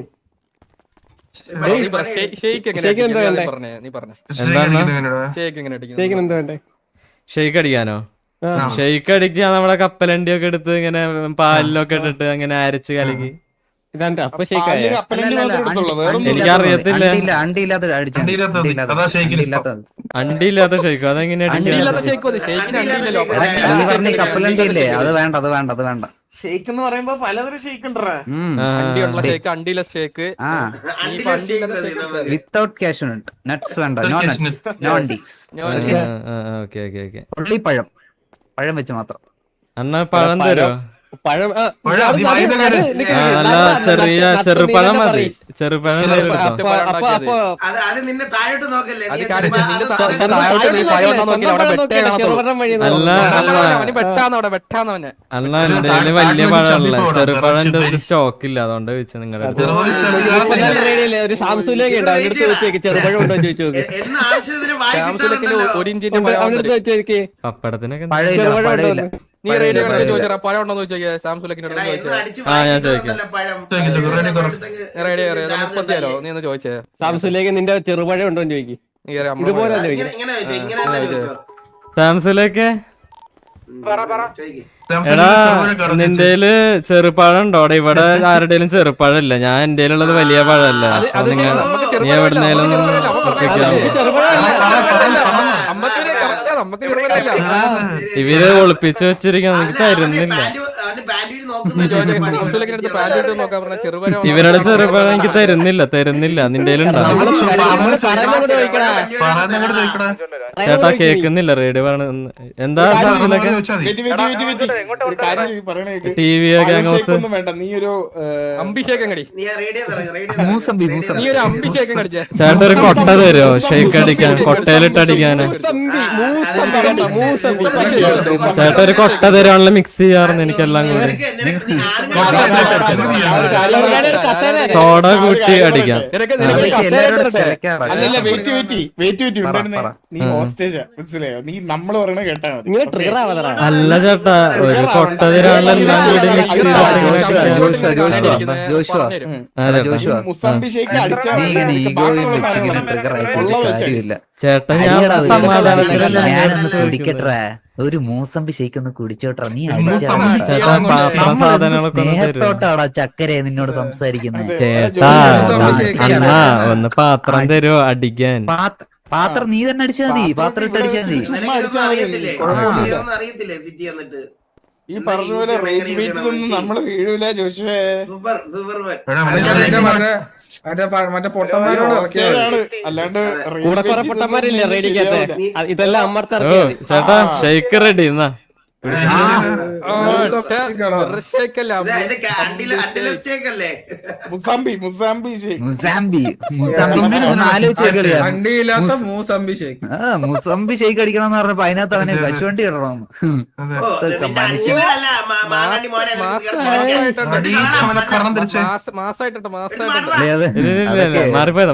ഷെയ്ക്ക് അടിക്കാനോ? ഷെയ്ക്ക് അടിക്കാൻ നമ്മുടെ കപ്പലണ്ടിയൊക്കെ എടുത്ത് ഇങ്ങനെ പാലിലൊക്കെ ഇട്ടിട്ട് അങ്ങനെ അരച്ച് കലക്കി. എനിക്കറിയത്തില്ല. അണ്ടിയില്ലാത്ത ഷെയ്ക്കോ? അതെങ്ങനെ കപ്പലണ്ടിയില്ലേ? അത് വേണ്ട അത് വേണ്ട അത് വേണ്ട. ഷേക്ക് എന്ന് പറയുമ്പോ പലതരം ഷേക്ക് ഉണ്ടോ? വിത്തൗട്ട് കാഷ്യൂനട്ട് നട്ട്സ് വേണ്ട. Okay okay okay. പഴം പഴം വെച്ച് മാത്രം. അണ്ണാ പഴം തരോ? പഴം നല്ല ചെറിയ ചെറുപഴം മതി. ചെറുപഴം എന്തെങ്കിലും എടുത്തോ. അത് നിന്നെ താഴോട്ട് നോക്കല്ലേ അത് നീ കാര്യം ചെറുപ്പം- നിന്റെ അത് താഴോട്ട് നീ താഴോട്ട് നോക്കിയില്ല, അവിടെ വെട്ടേ കാണത്തുള്ളൂ. അല്ല അവന് വെട്ടാന്ന് അവിടെ വെട്ടാന്നവനെ. അല്ല എന്റെ കയ്യില് വലിയ പഴമല്ല, ചെറുപഴം എന്റെ ഒരു സ്റ്റോക്ക് ഇല്ല, അതുകൊണ്ട് ചോദിച്ചത് നിങ്ങളുടെ അടുത്ത്. ഒരു സാംസുലേക്ക് ഉണ്ട്, അവന്റെ അടുത്ത് വെച്ച് നോക്കി ചെറുപഴം ഉണ്ടോ എന്ന് ചോദിച്ചു നോക്കി. എന്ന് ആവശ്യത്തിന് വായി സാംസങ്ങിന് കിട്ടാറുണ്ടല്ലോ. 1 ഇഞ്ചിന്റെ അവന്റെ പഴം അടുത്ത് വെച്ച് നോക്കി. പപ്പടത്തിനൊക്കെ പഴയില്ല ചെറുപഴം പഴയില്ല ഉണ്ടോ? നീ റേഡിയോ കടയിൽ ചോദിച്ചാ പഴം ഉണ്ടോ എന്ന് ചോദിച്ചാ സാംസുലക്കിന്റെ എടാ, അടുത്ത് എന്ന് ചോദിച്ചാ അടിച്ച് ആ, ഞാൻ വായി ചോദിക്കാം. കിട്ടാറുണ്ടല്ലോ പഴം. റേഡിയോ അറിയാം 30 നീ ഒന്ന് ചോദിച്ചേ. സാംസുലേക്ക് നിന്റെ ചെറുപഴം ഉണ്ടോ എന്ന് ചോദിക്കും. നീ അറിയാം ഇതുപോലെ ഇങ്ങനെ ഇങ്ങനെ ചോദിച്ചോ, ഇങ്ങനെ തന്നെ ചോദിച്ചോ. സാംസങ്ങിലൊക്കെ ചോദിക്ക്. എടാ നിന്റെയില് ചെറുപഴം ഉണ്ടോ? ഇവിടെ ആരുടെയും ചെറുപഴം ഇല്ല, ഞാൻ എന്റെ ഉള്ളത് വലിയ പഴമല്ല. അത് നിങ്ങൾ നമുക്ക് നീ എവിടുന്നേലും നമുക്ക് ചെറുപഴമില്ല. ഇവര് ഒളിപ്പിച്ച് വെച്ചിരിക്കാൻ നിനക്ക് തരുന്നില്ല. അവന്റെ പാന്റിൽ നോക്കുന്നില്ല. സാംസുലക്കിന്റെ അടുത്ത് പാൻറ് ഇട്ട് നോക്കാൻ പറഞ്ഞ ചെറുപഴം ഇവരുടെ ചെറുപഴം എനിക്ക് തരുന്നില്ല നിന്റെ ഉണ്ടോ? ചേട്ടാ കേക്കുന്നില്ല റേഡിയോ പറയണ. എന്താ സാംസങ്ങിലൊക്കെ ഒരു കാര്യം ചെയ്യ്, പറയണ കേക്ക്. ടി വി ഒക്കെ അഭിഷേകൊന്നും വേണ്ട, നീ ഒരു അമ്പിഷേക്കം കടി. നീ ആ റേഡിയോ തറ, റേഡിയോ മൂസമ്പി നീ മൂസമ്പി ഒരു അമ്പിഷേക്കം കടിച്ചേ. ചേട്ടാ ഒരു കൊട്ട തരുമോ ഷെയ്ക്ക് അടിക്കാൻ, കൊട്ടയിലിട്ട് അടിക്കാന്? ചേട്ടാ ഒരു കൊട്ട തരുവാണല്ലോ മിക്സ് ചെയ്യാറുണ്ട് എനിക്കെല്ലാം കൂടി. സോഡ കൂട്ടി അടിക്കാം. അല്ലല്ല വെയിറ്റ് ഉണ്ടായിരുന്നേ. നീ ഹോസ്റ്റേജാ, മനസ്സിലായോ? നീ നമ്മള് പറയണ കേട്ടാ മതി. ഇങ്ങനെ ട്രിഗർ ആവാതാ. അല്ല ചേട്ടാ ഒരു കൊട്ട തരുവാണല്ലോ എല്ലാം കൂടി മിക്സ് ജോഷുവ മുസംബി ഷേക്ക് അടിച്ചാ നീ ഇങ്ങനെ ഈഗോയും വെച്ച് ഇങ്ങനെ ട്രിഗർ ആയിട്ട് കാര്യമില്ല. ചേട്ടാ ഞാൻ സമാധാനത്തിലല്ല ഞാനൊന്ന് കുടിക്കട്ടെ, ഒരു മൂസമ്പി ഷേക്ക് ഒന്ന് കുടിച്ചോട്ടെ. നീ ചേട്ടാ പാത്രം സാധനങ്ങളൊക്കെ ഒന്ന് തരുമോ? സ്നേഹത്തോട്ടാടാ ചക്കരെ നിന്നോട് സംസാരിക്കുന്നത്. ചേട്ടാ അണ്ണാ ഒന്ന് പാത്രം തരുമോ അടിക്കാൻ? പാത്രം നീ തന്നെ അടിച്ചാ മതി, പാത്രം ഇട്ട് അടിച്ചാ മതി. അറിയത്തില്ലേ കുഴപ്പമില്ല. അറിയത്തില്ലേ സിറ്റി എന്നിട്ട് ഈ പറഞ്ഞ പോലെ റേഞ്ച് വെയിറ്റിലൊന്നും നമ്മള് വീഴൂല ചോദിച്ചേ. സൂപ്പർ സൂപ്പർ മറ്റേ പൊട്ടന്മാരോട് ഹോസ്റ്റേജാണ്, അല്ലാണ്ട് കൂടെ കുറെ പൊട്ടന്മാരില്ലേ റേഡിക്കകത്ത്, ഇതെല്ലാം ഓ ചേട്ടാ ഷെയ്ക്ക് റെഡി എന്നാ. അല്ലേ മുസാംബി ഷേക്ക്. മുസാമ്പി ഒന്ന് ആലോചിച്ച് നോക്കിയാ വണ്ടിയില്ലാത്ത മൂസമ്പി ഷേക്ക്. മുസമ്പി ഷേക്ക് അടിക്കണമെന്ന് പറഞ്ഞപ്പോ അതിനകത്ത് അവന് കശുവണ്ടി ഇടണമെന്ന്.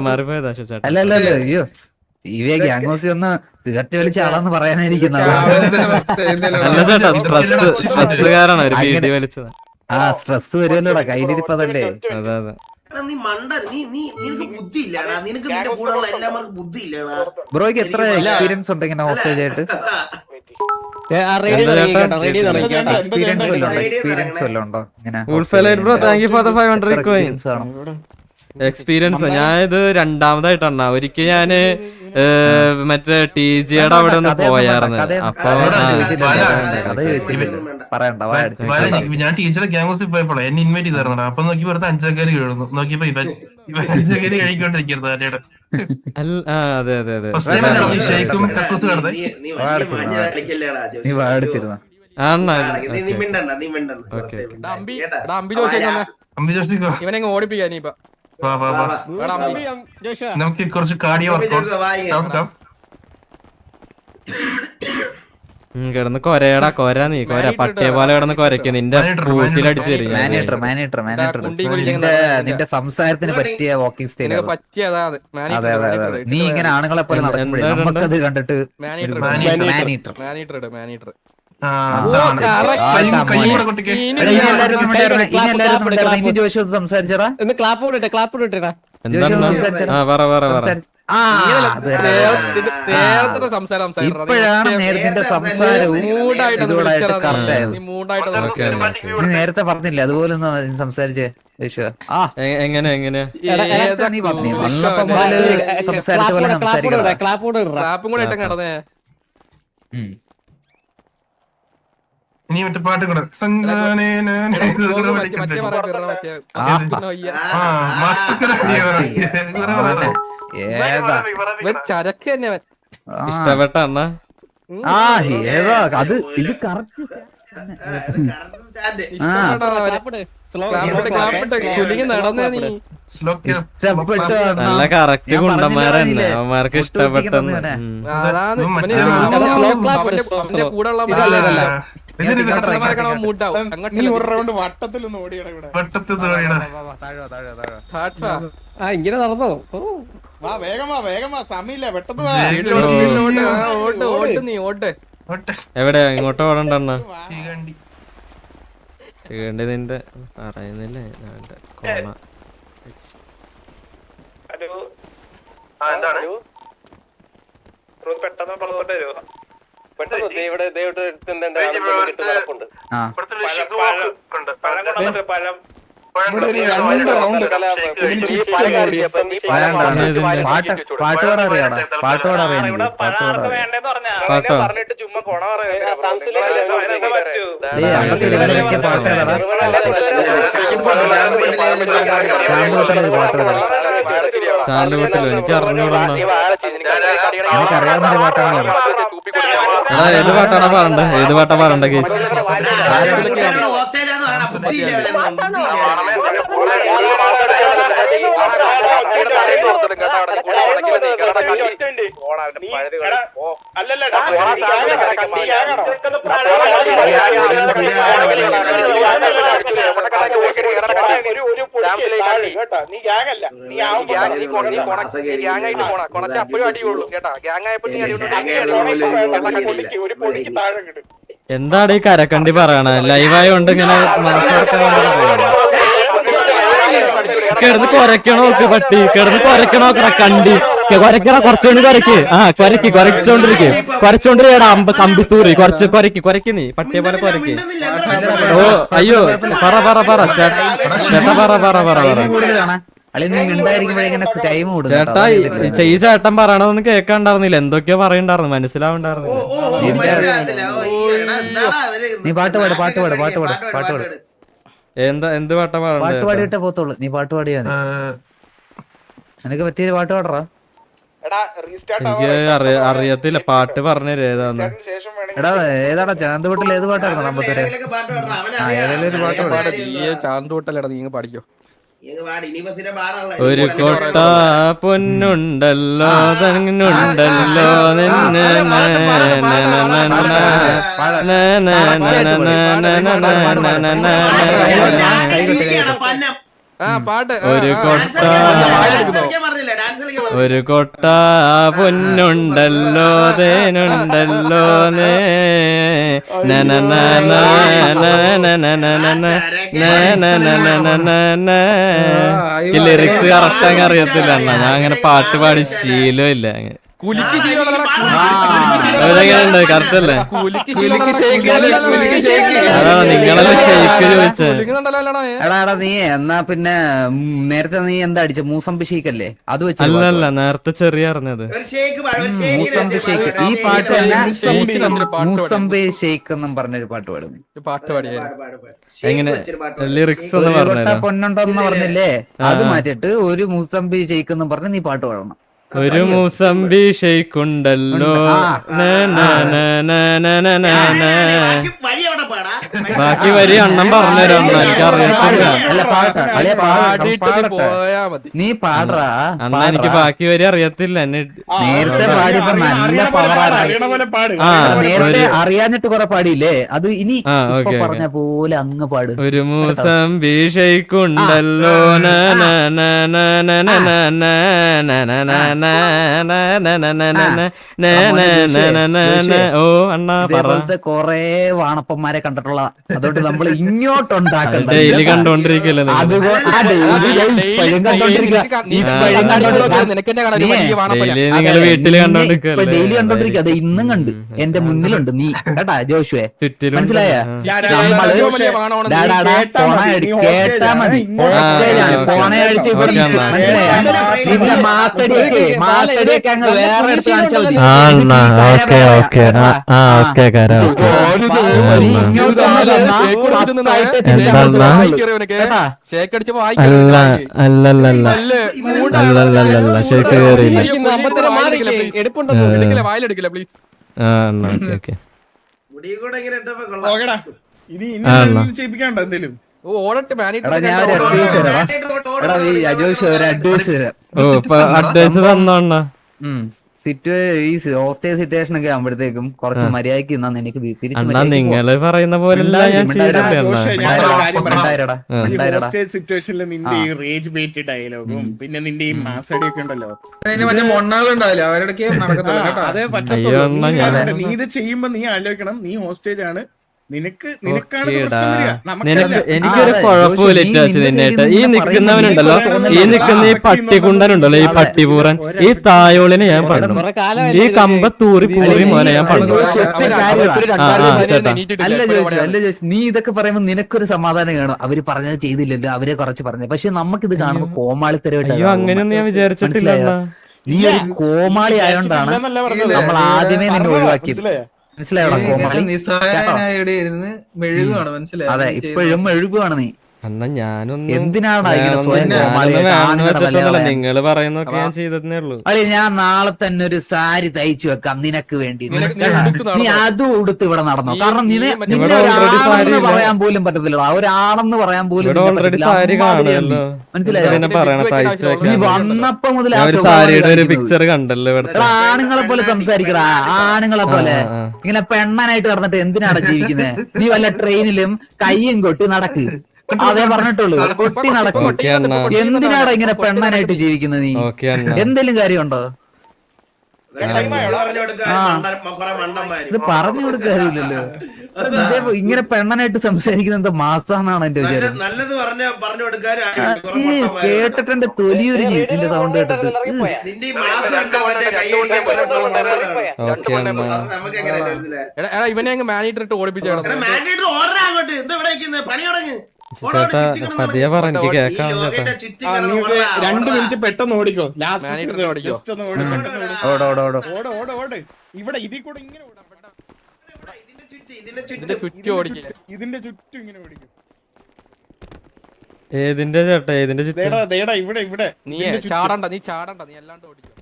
മാറിപ്പോയതാ ചേട്ടാ. അല്ലല്ല അയ്യോ ഇവയെ ഗ്യാങ്ങോസി ഒന്ന് സിഗരറ്റ് വലിച്ച ആളാന്ന് പറയാനായിരിക്കുന്നത്. അല്ല ചേട്ടാ സ്ട്രെസ് കാരണം ഒരു ബീഡി വലിച്ചതാ. ആ സ്ട്രെസ് വരുമല്ലോടാ, കയ്യിലിരിപ്പതല്ലേ. അതെ അതെ നീ മണ്ട നിനക്ക് ബുദ്ധി ഇല്ലടാ. നിനക്ക് നിന്റെ കൂടെ ഉള്ള എല്ലാവർക്കും ബുദ്ധി ഇല്ലടാ. ബ്രോയ്ക്ക് എത്ര എക്സ്പീരിയൻസ് ഉണ്ട് ഇങ്ങനെ ഹോസ്റ്റേജ് ആയിട്ട്? എക്സ്പീരിയൻസ് വല്ലതും ഉണ്ടോ ഇങ്ങനെ? Bro thank you for the 500 coin. Experience ആണോ? എക്സ്പീരിയൻസ് ഞാൻ ഇത് രണ്ടാമതായിട്ടാണ്. ഒരിക്കൽ ഞാന് മറ്റേ ടി ജിയുടെ അവിടെ ഒന്ന് പോയായിരുന്നു. അപ്പൊ പറയണ്ട ഞാൻ ടീച്ചറെ ഗ്യാങ്സിൽ പോയപ്പോഴേ എന്നെ ഇൻവൈറ്റ് ചെയ്തായിരുന്നു. അപ്പൊ നോക്കി വെറുതെ 5 കയറി കേടുന്നു. നോക്കിയപ്പോ ഇവൻ 5 കയറി കഴിക്കൊണ്ടിരിക്കുന്നത് അല്ലയുടെ. അതെ അതെ അതെ ഷേക്കും കക്കൂസ് കടന്നേ. നീ വാടിച്ചിരുന്ന അമ്പി ജോഷിക്കോ ഇവനെ ഓടിപ്പിക്കാ നീ ഇപ്പൊ. വാ വാ വാ നമുക്ക് കുറച്ച് കാർഡിയോ വർക്കൗട്ട്. കിടന്ന് കൊരയടാ കൊര. നീ കൊര പട്ടിയെ പോലെ കിടന്ന് കൊരയ്ക്ക്. നിന്റെ പൂത്തിലടിച്ചു തരും. നിന്റെ സംസാരത്തിന് പറ്റിയ വാക്കിംഗ് സ്റ്റൈൽ പറ്റിയതാണ്. അതെ അതെ അതെ. നീ ഇങ്ങനെ ആണുങ്ങളെ പോലെ നടക്കുമ്പോഴേ നമുക്കത് കണ്ടിട്ട് മാനീറ്റർ മാനീറ്റർ ഇനി ജോഷു സംസാരിച്ചടാ. ഇപ്പോഴാണ് നേരത്തെ സംസാരവും ഇതോടായിട്ട് കറക്റ്റ് ആയത്. നീ നേരത്തെ പറഞ്ഞില്ലേ അതുപോലെ ഒന്ന് സംസാരിച്ചേ യേശു. എങ്ങനെ എങ്ങനെ നീ പറഞ്ഞു വന്നപ്പോ മുതല് സംസാരിച്ച പോലെ സംസാരിക്കണം. ക്ലാപ്പും കൂടെ ഇട്ടങ്ങ് നടന്നേ. ഇനി മറ്റേ പാട്ട് കൂടെ ചരക്ക് തന്നെ ഇഷ്ടപ്പെട്ട അണ്ണ. ഏതാ അത് ഇത് കറക്റ്റ് നടന്നേ നീ ഇഷ്ടപ്പെട്ടു നല്ല കറക്റ്റ് കുണ്ടന്മാരന്നെ അവന്മാർക്ക് ഇഷ്ടപ്പെട്ടെന്ന് അതാണ് അവന്റെ കൂടെ ഉള്ള മൂട്ടാവും നീ ഒരു റൗണ്ട് വട്ടത്തിലൊന്ന് ഓടിയടാ ഇവിടെ. ഇങ്ങനെ നടന്നോ വാ വേഗം വാ സമയമില്ല പെട്ടെന്ന് വാ. ഓട്ട് നീ ഓട്ട് എവിടെ ഇങ്ങോട്ട് ഓടണ്ടെണ്ണ ചെയ്യേണ്ടി നിന്റെ പറയുന്നില്ലേ കോണ ഇവിടെ ഒരു 2 റൗണ്ട് ഇതിന് ചുറ്റും ഓടി. പാട്ടുപാടാ അറിയാടാ പാട്ടുപാടാ അറിയാം എനിക്ക് പാട്ടുപാടാ അറിയാം പാട്ടോ അമ്പത്തി പാട്ടേടാ ചാമ്പൂട്ടിലൊരു പാട്ടുപാടാ ചാലുകൊട്ടിലോ എനിക്ക് അറിഞ്ഞൂടണ്ട എനിക്കറിയാവുന്നൊരു പാട്ടാണ് എടാ ഏത് പാട്ടാടാ പറയണ്ട ഏത് പാട്ടാ പറയണ്ട കേസ് എന്താണ് ഈ കരക്കണ്ടി പറയണ ലൈവായോണ്ട് ഇങ്ങനെ കിടന്ന് കൊരക്കണോക്ക് പട്ടി കിടന്ന് കൊരക്കണോക്കറ കണ്ടി കൊരക്കണ കുറച്ചുകൊണ്ട് കൊരക്ക് കൊരച്ചോണ്ടിരിക്കും കൊരച്ചോണ്ടിരിക്കടാ കമ്പിത്തൂറി കുറച്ച് കൊരക്ക് നീ പട്ടിയെ പോലെ കൊരക്ക് ഓ അയ്യോ പറ ചേട്ടാ ഈ ചേട്ടൻ പറയണതൊന്നും കേൾക്കാണ്ടായിരുന്നില്ല എന്തൊക്കെയോ പറയണ്ടായിരുന്നു മനസ്സിലാവണ്ടായിരുന്നു നീ പാട്ടുപാട് എന്ത് പാട്ടാ പറയണ്ടേ പാട്ടുപാടിയിട്ടേ പോത്തുള്ളൂ നീ പാട്ടുപാടിയാ നിനക്ക് പറ്റിയൊരു പാട്ട് പാടറാ എനിക്ക് അറിയത്തില്ല പാട്ട് പറഞ്ഞുതരും ഏതാന്ന് എടാ ഏതാടാ ചാന്തുപൊട്ടിൽ ഏത് പാട്ടായിരുന്നു അമ്പത്തൂര് ഏതെങ്കിലും ഒരു പാട്ട് പാടാ ചാന്തോട്ടല്ലടാ നീ പഠിക്കോ ഒരു കൊട്ട പൊന്നുണ്ടല്ലോ തന്നുണ്ടല്ലോ ഒരു കൊട്ട പൊന്നുണ്ടല്ലോ തേനുണ്ടല്ലോ ലിറിക്സ് കറക്റ്റ് അറിയത്തില്ല അണ്ണാ ഞാൻ അങ്ങനെ പാട്ട് പാടി ശീലമില്ല അതെങ്ങനെയുണ്ട് കറക്റ്റ് അല്ലേ അതാ നിങ്ങളെല്ലാം ഷെയ്ക്ക് ചോദിച്ചേ എടാ നീ എന്നാ പിന്നെ നേരത്തെ നീ എന്താ അടിച്ച മൂസമ്പി ഷെയ്ക്കല്ലേ അത് വെച്ച് അല്ലല്ല നേരത്തെ ചെറിയ അറിഞ്ഞത് മൂസമ്പി ഷെയ്ക്ക് ഈ പാട്ട് തന്നെ മൂസമ്പി ഷെയ്ക്ക് എന്നും പറഞ്ഞൊരു പാട്ട് പാടുന്നു പാട്ട് പാടിയ എങ്ങനെ ലിറിക്സ് ഒന്ന് പറഞ്ഞല്ലോ പൊന്നുണ്ടോന്ന് പറഞ്ഞില്ലേ അത് മാറ്റിട്ട് ഒരു മൂസമ്പി ഷെയ്ക്ക് എന്നും പറഞ്ഞ് നീ പാട്ട് പാടണം ഒരു മൂസമ്പി ഷെയ്ക്കുണ്ടല്ലോ ബാക്കി വരി അണ്ണം പറഞ്ഞുതരാം എനിക്ക് അറിയത്തില്ല പോയാ മതി നീ പാടറാ അണ്ണ എനിക്ക് ബാക്കി വരി അറിയത്തില്ല എന്നെ നേരത്തെ പാടിയപ്പോ നല്ല പവറാണ് നേരത്തെ അറിയാഞ്ഞിട്ട് കൊറേ പാടിയില്ലേ അത് ഇനി ഇപ്പൊ പറഞ്ഞ പോലെ അങ്ങ് പാട് ഒരു മൂസമ്പി ഷെയ്ക്കുണ്ടല്ലോ ഓ അണ്ണാ ഇതേപോലത്തെ കൊറേ വാണപ്പന്മാരെ കണ്ടിട്ടുള്ള അതുകൊണ്ട് നമ്മൾ ഇങ്ങോട്ടുണ്ടാക്കണ്ട ഡെയിലി കണ്ടോണ്ടിരിക്കല്ലേ നിങ്ങൾ വീട്ടില് കണ്ടോണ്ടിരിക്കല്ലേ ഡെയിലി കണ്ടോണ്ടിരിക്കുക അത് ഇന്നും കണ്ട് എന്റെ മുന്നിലുണ്ട് നീ കേട്ടാ ജോഷുവേ മനസ്സിലായ കേട്ടാ മതി കോണയടിച്ച് നിന്റെ മാസ്റ്റടിയൊക്കെ അങ്ങ് വേറെ എടുത്ത് കാണിച്ചാൽ വായിലെടുക്കില്ല പ്ലീസ് ഇനി എന്തെങ്കിലും ചെയ്യിപ്പിക്കാണ്ടോ എന്തേലും? ഓടട്ടെ എടാ ഞാൻ ഒരു അഡ്വൈസ് തരാം. എടാ ഈ അജോഷ് ഒരു അഡ്വൈസ് തരാം. ഓ ഇപ്പൊ അഡ്വൈസ് തന്നോണ്ണ. ഈ ഹോസ്റ്റേജ് സിറ്റുവേഷൻ ഒക്കെ ആകുമ്പോഴത്തേക്കും കുറച്ച് മര്യാദക്ക് നിന്നാ നിനക്ക് തിരിച്ചു അണ്ണാ നിങ്ങള് പറയുന്ന പോലെയല്ല ഞാൻ സിറ്റുവേഷനിൽ നിന്റെ ഈ റേജ് ബേറ്റ് ഡയലോഗും പിന്നെ നിന്റെ ഈ മാസടി ഒക്കെ ഉണ്ടല്ലോ, മറ്റേ മൊണ്ണാളുണ്ടാവില്ല അവരുടെ അതേ പറ്റത്തുള്ളൂ. നീ ഇത് ചെയ്യുമ്പോ നീ ആലോചിക്കണം, നീ ഹോസ്റ്റേജ് ആണ്, നിനക്കാണ് എനിക്കൊരു കുഴപ്പമില്ല നിന്നായിട്ട്. ഈ നിക്കുന്നവനുണ്ടല്ലോ, ഈ നിക്കുന്ന ഈ പട്ടിക്കുണ്ടനുണ്ടല്ലോ, ഈ പട്ടിപൂറൻ, ഈ തായോളിനെ ഞാൻ പണ്ടു, ഈ കമ്പത്തൂറി പൂറി മോനെ ഞാൻ പണ്ടു. അല്ല നീ ഇതൊക്കെ പറയുമ്പോ നിനക്കൊരു സമാധാനം കാണും. അവര് പറഞ്ഞത് ചെയ്തില്ലല്ലോ, അവരെ കുറച്ച് പറഞ്ഞു. പക്ഷെ നമുക്കിത് കാണുമ്പോ കോമാളിത്തരമായിട്ട്. അയ്യോ അങ്ങനെയൊന്നും ഞാൻ വിചാരിച്ചിട്ടില്ല. നീ ഒരു കോമാളി ആയോണ്ടാണ് നമ്മൾ ആദ്യമേ നിന്നെ ഒഴിവാക്കിയത്. മനസ്സിലായോ? മെഴുകുവാണ്, മനസ്സിലായോ? അതെ, ഇപ്പോഴും മെഴുകുവാണ് നീ. അണ്ണാ ഞാനൊന്നും എന്തിനാണ് നിങ്ങള് പറയുന്നൊക്കെ ഞാൻ ചെയ്തതേ ഉള്ളൂ. അളി ഞാൻ നാളെ തന്നെ ഒരു സാരി തയ്ച്ചു വെക്കാം നിനക്ക് വേണ്ടി. നീ അതും ഉടുത്ത് ഇവിടെ നടന്നോ. കാരണം നിന്നെ ഒരാണെന്ന് പറയാൻ പോലും പറ്റത്തില്ല, ഒരാണെന്ന് പറയാൻ പോലും മനസ്സിലായോ? നീ വന്നപ്പോ മുതൽ സാരിയുടെ ഒരു പിക്ചർ കണ്ടല്ലോ ഇവിടെ. ആണുങ്ങളെ പോലെ സംസാരിക്കടാ, ആണുങ്ങളെ പോലെ. ഇങ്ങനെ പെണ്ണനായിട്ട് നടന്നിട്ട് എന്തിനാണ് ജീവിക്കുന്നത്? നീ വല്ല ട്രെയിനിലും കയ്യും കൊട്ടി നടക്ക്, അതേ പറഞ്ഞിട്ടുള്ളൂ. കൊട്ടി നടക്കും. എന്തിനാടാ ഇങ്ങനെ പെണ്ണനായിട്ട് ജീവിക്കുന്നത്? നീ എന്തെങ്കിലും കാര്യമുണ്ടോ? ഇത് പറഞ്ഞു കൊടുക്കാറില്ലല്ലോ. ഇങ്ങനെ പെണ്ണനായിട്ട് സംസാരിക്കുന്ന എന്താ മാസാന്നാണ് എന്റെ വിചാരം. കേട്ടിട്ടുണ്ട് തൊലിയൊരുങ്ങി നിന്റെ സൗണ്ട് കേട്ടിട്ട്. ഇവനെ അങ്ങ് മാനേജർ ഓടിപ്പിച്ചാണ്. ചേട്ടാ പതിയെ പറ, എനിക്ക് കേൾക്കാം. 2 മിനിറ്റ് പെട്ടെന്ന് ഓടിക്കോ. ഇവിടെ ഇതിൽ കൂടെ ഇങ്ങനെ ഇതിന്റെ ചുറ്റും ഇങ്ങനെ ഓടിക്കും. ഏതിന്റെ ചേട്ടാ? ഏതിന്റെ ചുറ്റും? ഇവിടെ നീ ചാടണ്ട, നീ അല്ലാണ്ട് ഓടിക്കും.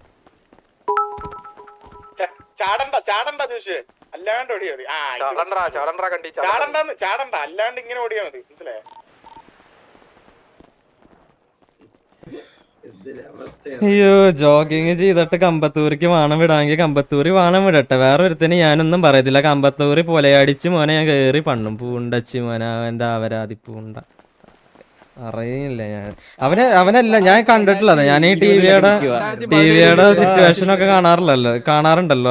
ചാടണ്ട ജോഷേ, അല്ലാണ്ട് ഓടിയാ മതി. ചാടണ്ട അല്ലാണ്ട് ഇങ്ങനെ ഓടിയാ മതി, മനസ്സിലായോ? അയ്യോ ജോഗിങ് ചെയ്തിട്ട് കമ്പത്തൂരിക്ക് വാണം വിടാമെങ്കിൽ കമ്പത്തൂരി വാണം വിടട്ടെ. വേറെ ഒരുത്തിന് ഞാനൊന്നും പറയത്തില്ല. കമ്പത്തൂരി പൊലയടിച്ച് മോനെ ഞാൻ കേറി പണ്ണും. പൂണ്ടച്ചി മോനെ അവന്റെ അവരാതി പൂണ്ട അറിയില്ല ഞാൻ. അവനല്ല ഞാൻ കണ്ടിട്ടുള്ളത്. ഞാൻ ഈ ടിവിയുടെ സിറ്റുവേഷൻ ഒക്കെ കാണാറുണ്ടല്ലോ.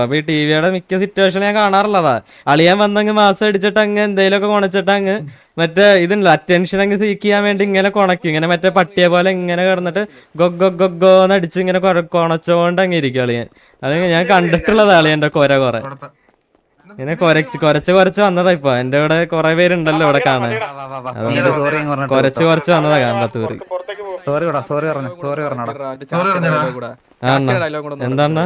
അപ്പൊ ഈ ടിവിയുടെ മിക്ക സിറ്റുവേഷൻ ഞാൻ കാണാറുള്ളതാ. അളിയാൻ വന്നങ്ങ് മാസം അടിച്ചിട്ട് അങ്ങ് എന്തേലൊക്കെ കുണച്ചിട്ട് അങ്ങ് മറ്റേ ഇതുണ്ടല്ലോ അറ്റൻഷൻ അങ്ങ് സീക്ക് ചെയ്യാൻ വേണ്ടി ഇങ്ങനെ കുണക്കും. ഇങ്ങനെ മറ്റേ പട്ടിയെ പോലെ ഇങ്ങനെ കിടന്നിട്ട് ഗൊഗൊഗൊന്ന് അടിച്ച് ഇങ്ങനെ കുണച്ചോണ്ട് അങ്ങ് ഇരിക്കും അളിയൻ. അത് ഞാൻ കണ്ടിട്ടുള്ളതാ അളിയന്റെ കുറെ ഇങ്ങനെ കുറച്ച് വന്നതാ. ഇപ്പൊ എന്റെ ഇവിടെ കൊറേ പേരുണ്ടല്ലോ ഇവിടെ കാണാൻ. കുറച്ച് വന്നതാ കമ്പത്തൂരി. എന്താണ്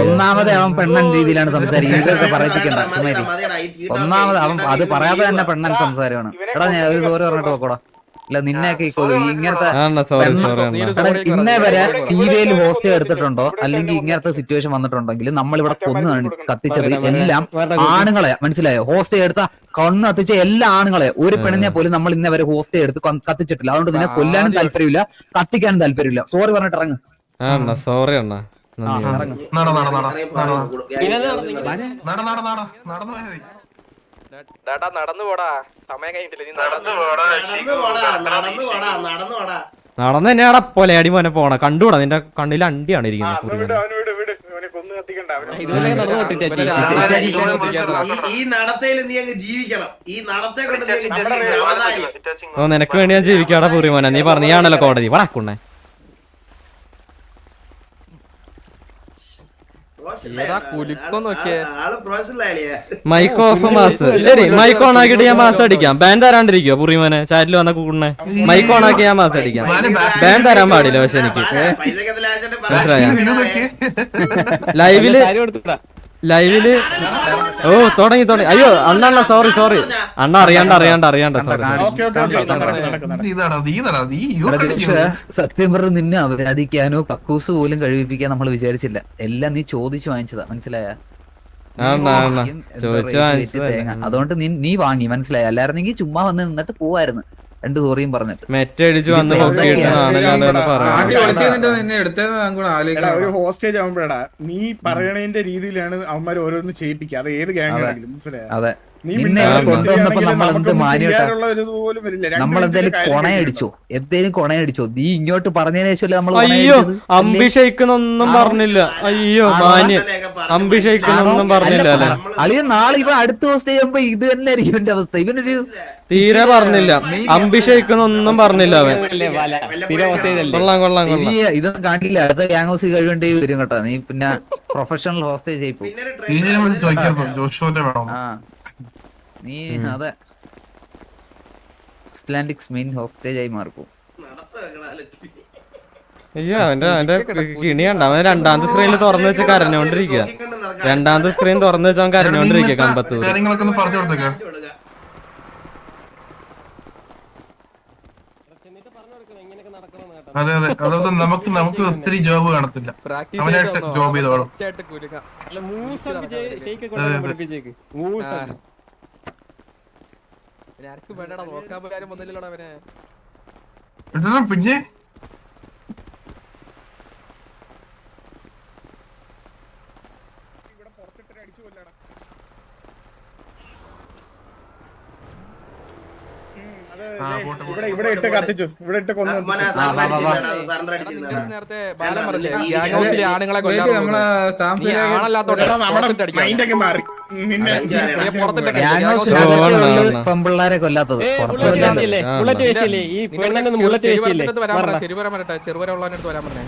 ഒന്നാമത് അവൻ പെണ്ണൻ രീതിയിലാണ് സംസാരിക്കുന്നത്. ഇതൊക്കെ പറയിപ്പിക്കണ്ട. ഒന്നാമത് അവൻ അത് പറയാതെ തന്നെ പെണ്ണൻ സംസാരമാണ്. എടാ ഞാൻ ഒരു സോറി പറഞ്ഞിട്ട് പോക്കോടാ. അല്ല നിന്നെയൊക്കെ ഇങ്ങനത്തെ ഇന്നേ വരെ ടിവിയിൽ ഹോസ്റ്റ് എടുത്തിട്ടുണ്ടോ അല്ലെങ്കിൽ ഇങ്ങനത്തെ സിറ്റുവേഷൻ വന്നിട്ടുണ്ടെങ്കിൽ നമ്മളിവിടെ കൊന്നു കത്തിച്ചത് എല്ലാം ആണുങ്ങളെ. മനസ്സിലായോ? ഹോസ്റ്റ് എടുത്ത കൊന്നു കത്തിച്ച എല്ലാ ആണുങ്ങളെ, ഒരു പെണ്ണിനെ പോലും നമ്മൾ ഇന്നേ വരെ ഹോസ്റ്റ് എടുത്ത് കത്തിച്ചിട്ടില്ല. അതുകൊണ്ട് നിന്നെ കൊല്ലാനും താല്പര്യമില്ല, കത്തിക്കാനും താല്പര്യമില്ല. സോറി പറഞ്ഞിട്ട് ഇറങ്ങ്. സോറി അണ്ണാ. നടന്നു പോടാ, സമയം കഴിഞ്ഞിട്ടില്ല. നീ നടന്നു തന്നെയാടാ പൊലയാടി മോനെ പോണ. കണ്ടുകൂടാ, നിന്റെ കണ്ണിൽ അണ്ടിയാണ് ഇരിക്കുന്നത്. ഈ നടത്തേല് നീ അങ്ങ് ജീവിക്കണം. ഈ നടത്തെ കൊണ്ട് ഓ നിനക്ക് വേണ്ടി ഞാൻ ജീവിക്കാടാ പൂറി മോനെ. നീ പറഞ്ഞാണല്ലോ കോടതി വടക്കുണ്ണേ. Mic off mass. ശരി മൈക്ക് ഓൺ ആക്കിയിട്ട് ഞാൻ മാസം അടിക്കാം. ബാൻഡ് തരാണ്ടിരിക്കോ പുറിമോനെ? ചാറ്റിൽ വന്ന കൂടണേ. മൈക്ക് ഓൺ ആക്കി ഞാൻ മാസം അടിക്കാം. ബാൻഡ് തരാൻ പാടില്ല പക്ഷെ എനിക്ക്. മനസ്സിലായ? ലൈവില് ഓ തുടങ്ങി. അയ്യോ അണ്ണ സോറി അണ്ണ അറിയാണ്ട സോറി. സത്യം പറഞ്ഞു നിന്നെ അപരാധിക്കാനോ കക്കൂസ് പോലും കഴിപ്പിക്കാൻ നമ്മൾ വിചാരിച്ചില്ല. എല്ലാം നീ ചോദിച്ചു വാങ്ങിച്ചതാ. മനസ്സിലായ? തേങ്ങ. അതുകൊണ്ട് നീ വാങ്ങി, മനസ്സിലായി? അല്ലായിരുന്നെങ്കിൽ ചുമ്മാ വന്ന് നിന്നിട്ട് പോവായിരുന്നു. 2 സോറിയും പറഞ്ഞിട്ട് മെറ്റടിച്ചു വന്ന് ഒരു ഹോസ്റ്റേജ് ആവുമ്പോഴാ നീ പറയണതിന്റെ രീതിയിലാണ് അവന്മാർ ഓരോന്ന് ചെയ്യിപ്പിക്കുക. അത് ഏത് ഗ്യാങ് ആണെങ്കിലും മനസ്സിലായോ? അതെ. നീ കൊണ്ടുവന്നപ്പോ നമ്മളെന്തായാലും കൊണയടിച്ചോ എന്തേലും കൊണയടിച്ചോ? നീ ഇങ്ങോട്ട് പറഞ്ഞതിന് ശേഷം നമ്മൾ അയ്യോ അംബിഷയ്ക്കൊന്നും പറഞ്ഞില്ല. അയ്യോ മാന്യൻ അംബിഷയ്ക്കൊന്നും പറഞ്ഞില്ല അല്ലെ? അളിയ നാളെ ഇവ അടുത്ത ദിവസം ചെയ്യുമ്പോ ഇത് തന്നെ ആയിരിക്കും ഇവന്റെ അവസ്ഥ. ഇവനൊരു തീരെ പറഞ്ഞില്ല, അംബിഷയ്ക്കൊന്നും പറഞ്ഞില്ല അവൻ. കൊള്ളാം. ഇതൊന്നും കാണില്ല. അടുത്ത ഗ്യാങ് ഹൗസ് കഴിവേണ്ടി വരും കേട്ടോ. നീ പിന്നെ പ്രൊഫഷണൽ ഹോസ്റ്റേജ് ആയിപ്പോ. നീ അതെ ഇസ്ലാൻഡിക്സ് മെയിൻ ഹോസ്റ്റേജ് ആയി മാറിപ്പോ. അയ്യോ അവന്റെ കിണി കണ്ട. അവൻ 2ാമത്തെ സ്ക്രീനിൽ തുറന്നു വെച്ച് കരഞ്ഞോണ്ടിരിക്കുക. 2ാമത്തെ സ്ക്രീൻ തുറന്നു വെച്ച് അവൻ കരഞ്ഞോണ്ടിരിക്കുക. കമ്പത്തൂർ അതെ അതുപോലെ നമുക്ക് ഒത്തിരി ജോബ് കാണത്തില്ല. അവനായിട്ട് ജോബ് ചെയ്തോളും. പിന്നെ ഇവിടെ ഇട്ട് കത്തിച്ചു, ഇവിടെ ഇട്ട് കൊന്നു. നേരത്തെ ബാലൻ പറഞ്ഞില്ലേ ഗ്യാങ് ഹൗസിലെ ആണുങ്ങളെ മൈൻഡൊക്കെ മാറി. പെമ്പിള്ളാരെ കൊല്ലാത്തത് ചെറുപര ഉള്ളവനടുത്ത് വരാൻ പറഞ്ഞേ.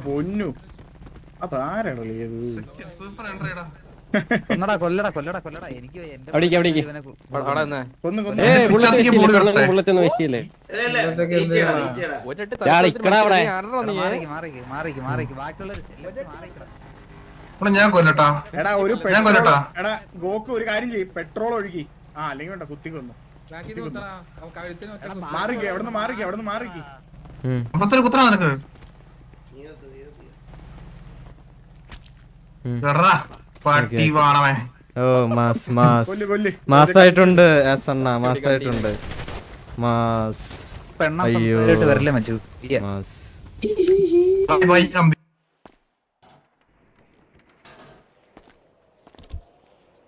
പൊന്നു അതാരാണ് കൊല്ലടാ എനിക്ക് ഞാൻ കൊല്ലട്ടാ. എടാ ഗോക്ക് ഒരു കാര്യം ചെയ്യും, പെട്രോൾ ഒഴുകി. അല്ലെങ്കിൽ വേണ്ട കുത്തി കൊന്നു. മാറിക്ക്, എവിടുന്ന് മാറിക്ക്. കുത്തണ നിനക്ക് പട്ടി വാണമേ. ഓ മാസായിട്ടുണ്ട്. മാസായിട്ടുണ്ട്. വരില്ലേ മച്ചു?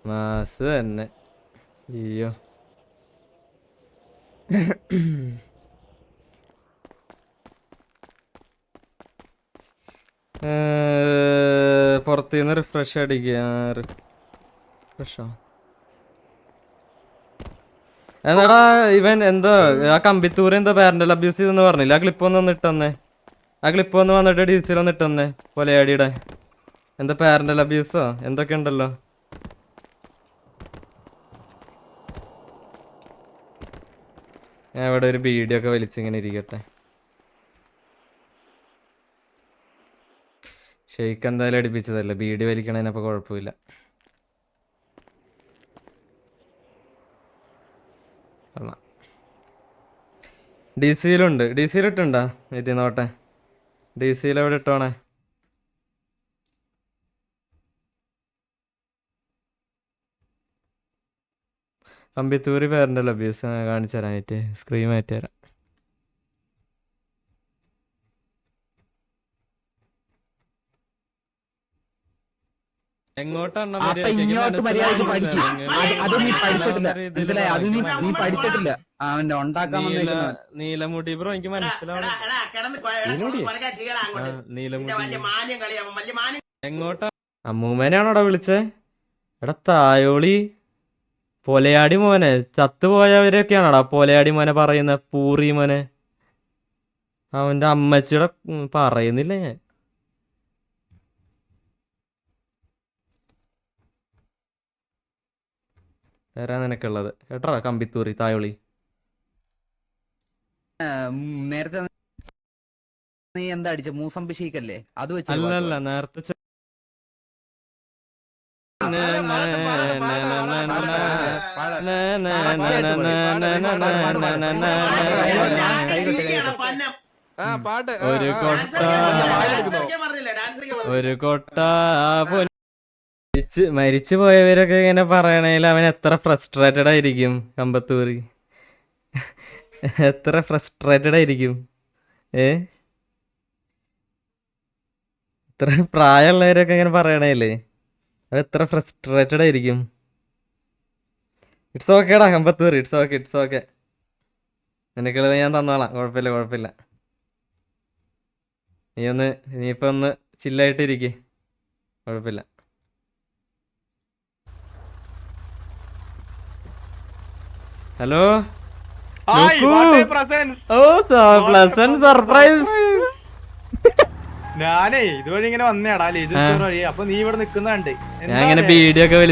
മാസ് തന്നെ. അയ്യോ പുറത്തുനിന്ന് റിഫ്രഷ് അടിക്കുക. റിഫ്രഷോ എന്താടാ ഇവൻ എന്തോ ആ കമ്പിത്തൂര് എന്തോ പാരന്റൽ അബ്യൂസ് ചെയ്തെന്ന് പറഞ്ഞില്ല? ആ ക്ലിപ്പ് ഒന്ന് ഇട്ടന്നേ. ആ ക്ലിപ്പ് ഒന്ന് വന്നിട്ട് ഡീസിൽ ഒന്ന് ഇട്ടന്നേ. പൊലയാടിയുടെ എന്താ പാരന്റൽ അബ്യൂസോ എന്തൊക്കെ ഉണ്ടല്ലോ. ഞാൻ ഇവിടെ ഒരു വീഡിയോ ഒക്കെ വലിച്ചിങ്ങനെ ഇരിക്കട്ടെ. ഷെയ്ക്ക് എന്തായാലും അടിപ്പിച്ചതല്ലേ, ബീഡി വലിക്കണതിനപ്പോൾ കുഴപ്പമില്ല. ഡി സിയിലുണ്ട്. ഡി സിയിൽ ഇട്ടുണ്ടോ? ഇത് നോട്ടെ. ഡി സിയിൽ എവിടെ ഇട്ടോണേ? അമ്പിത്തൂരി പേരൻ്റെല്ലോ അബ്യൂസ് കാണിച്ചു തരാനായിട്ട് സ്ക്രീൻ മാറ്റി തരാം. ഇങ്ങോട്ട് മര്യാദക്ക് പഠിക്കും. അത് നീ പഠിച്ചിട്ടില്ല, മനസ്സിലായി? അത് നീ പഠിച്ചിട്ടില്ല. അവന്റെ ഉണ്ടാക്കാൻ നീലമുടി ബ്രോ എനിക്ക് മനസ്സിലാവും. എങ്ങോട്ടാ? അമ്മൂമ്മേനെയാണോടാ വിളിച്ചേ? എടാ തായോളി പൊലയാടി മോനെ, ചത്തുപോയവരൊക്കെയാണോടാ പൊലയാടി മോനെ പറയുന്ന? പൂറി മോനെ അവന്റെ അമ്മച്ചിയുടെ പറയുന്നില്ല ഞാൻ. തരാ നിനക്കുള്ളത് കേട്ടോ കമ്പിത്തൂറി തായോളി. നേരത്തെ നീ എന്താ അടിച്ച മൂസമ്പി ഷീക്കല്ലേ? അത് വെച്ച് അല്ലല്ല നേരത്തെ ഒരു കൊട്ട മരിച്ചു പോയവരൊക്കെ ഇങ്ങനെ പറയണേൽ അവൻ എത്ര ഫ്രസ്ട്രേറ്റഡ് ആയിരിക്കും. കമ്പത്തൂര് എത്ര ഫ്രസ്ട്രേറ്റഡ് ആയിരിക്കും. ഇത്ര പ്രായമുള്ളവരൊക്കെ ഇങ്ങനെ പറയണേലേ അത് എത്ര ഫ്രസ്ട്രേറ്റഡ് ആയിരിക്കും. ഇറ്റ്സ് ഓക്കേടാ കമ്പത്തൂർ, ഇറ്റ്സ് ഓക്കെ. നിനക്കുള്ളത് ഞാൻ തന്നോളാം, കുഴപ്പമില്ല. നീയിപ്പോൾ ഒന്ന് ചില്ലായിട്ടിരിക്കേ, കുഴപ്പമില്ല. Hello, pleasant surprise. ഞാനേ ഇതുവഴി ഇങ്ങനെ വന്നേടാ, അപ്പൊ നീ ഇവിടെ നിക്കുന്നുണ്ട്. ഞാൻ ഇങ്ങനെ വീഡിയോ ഒക്കെ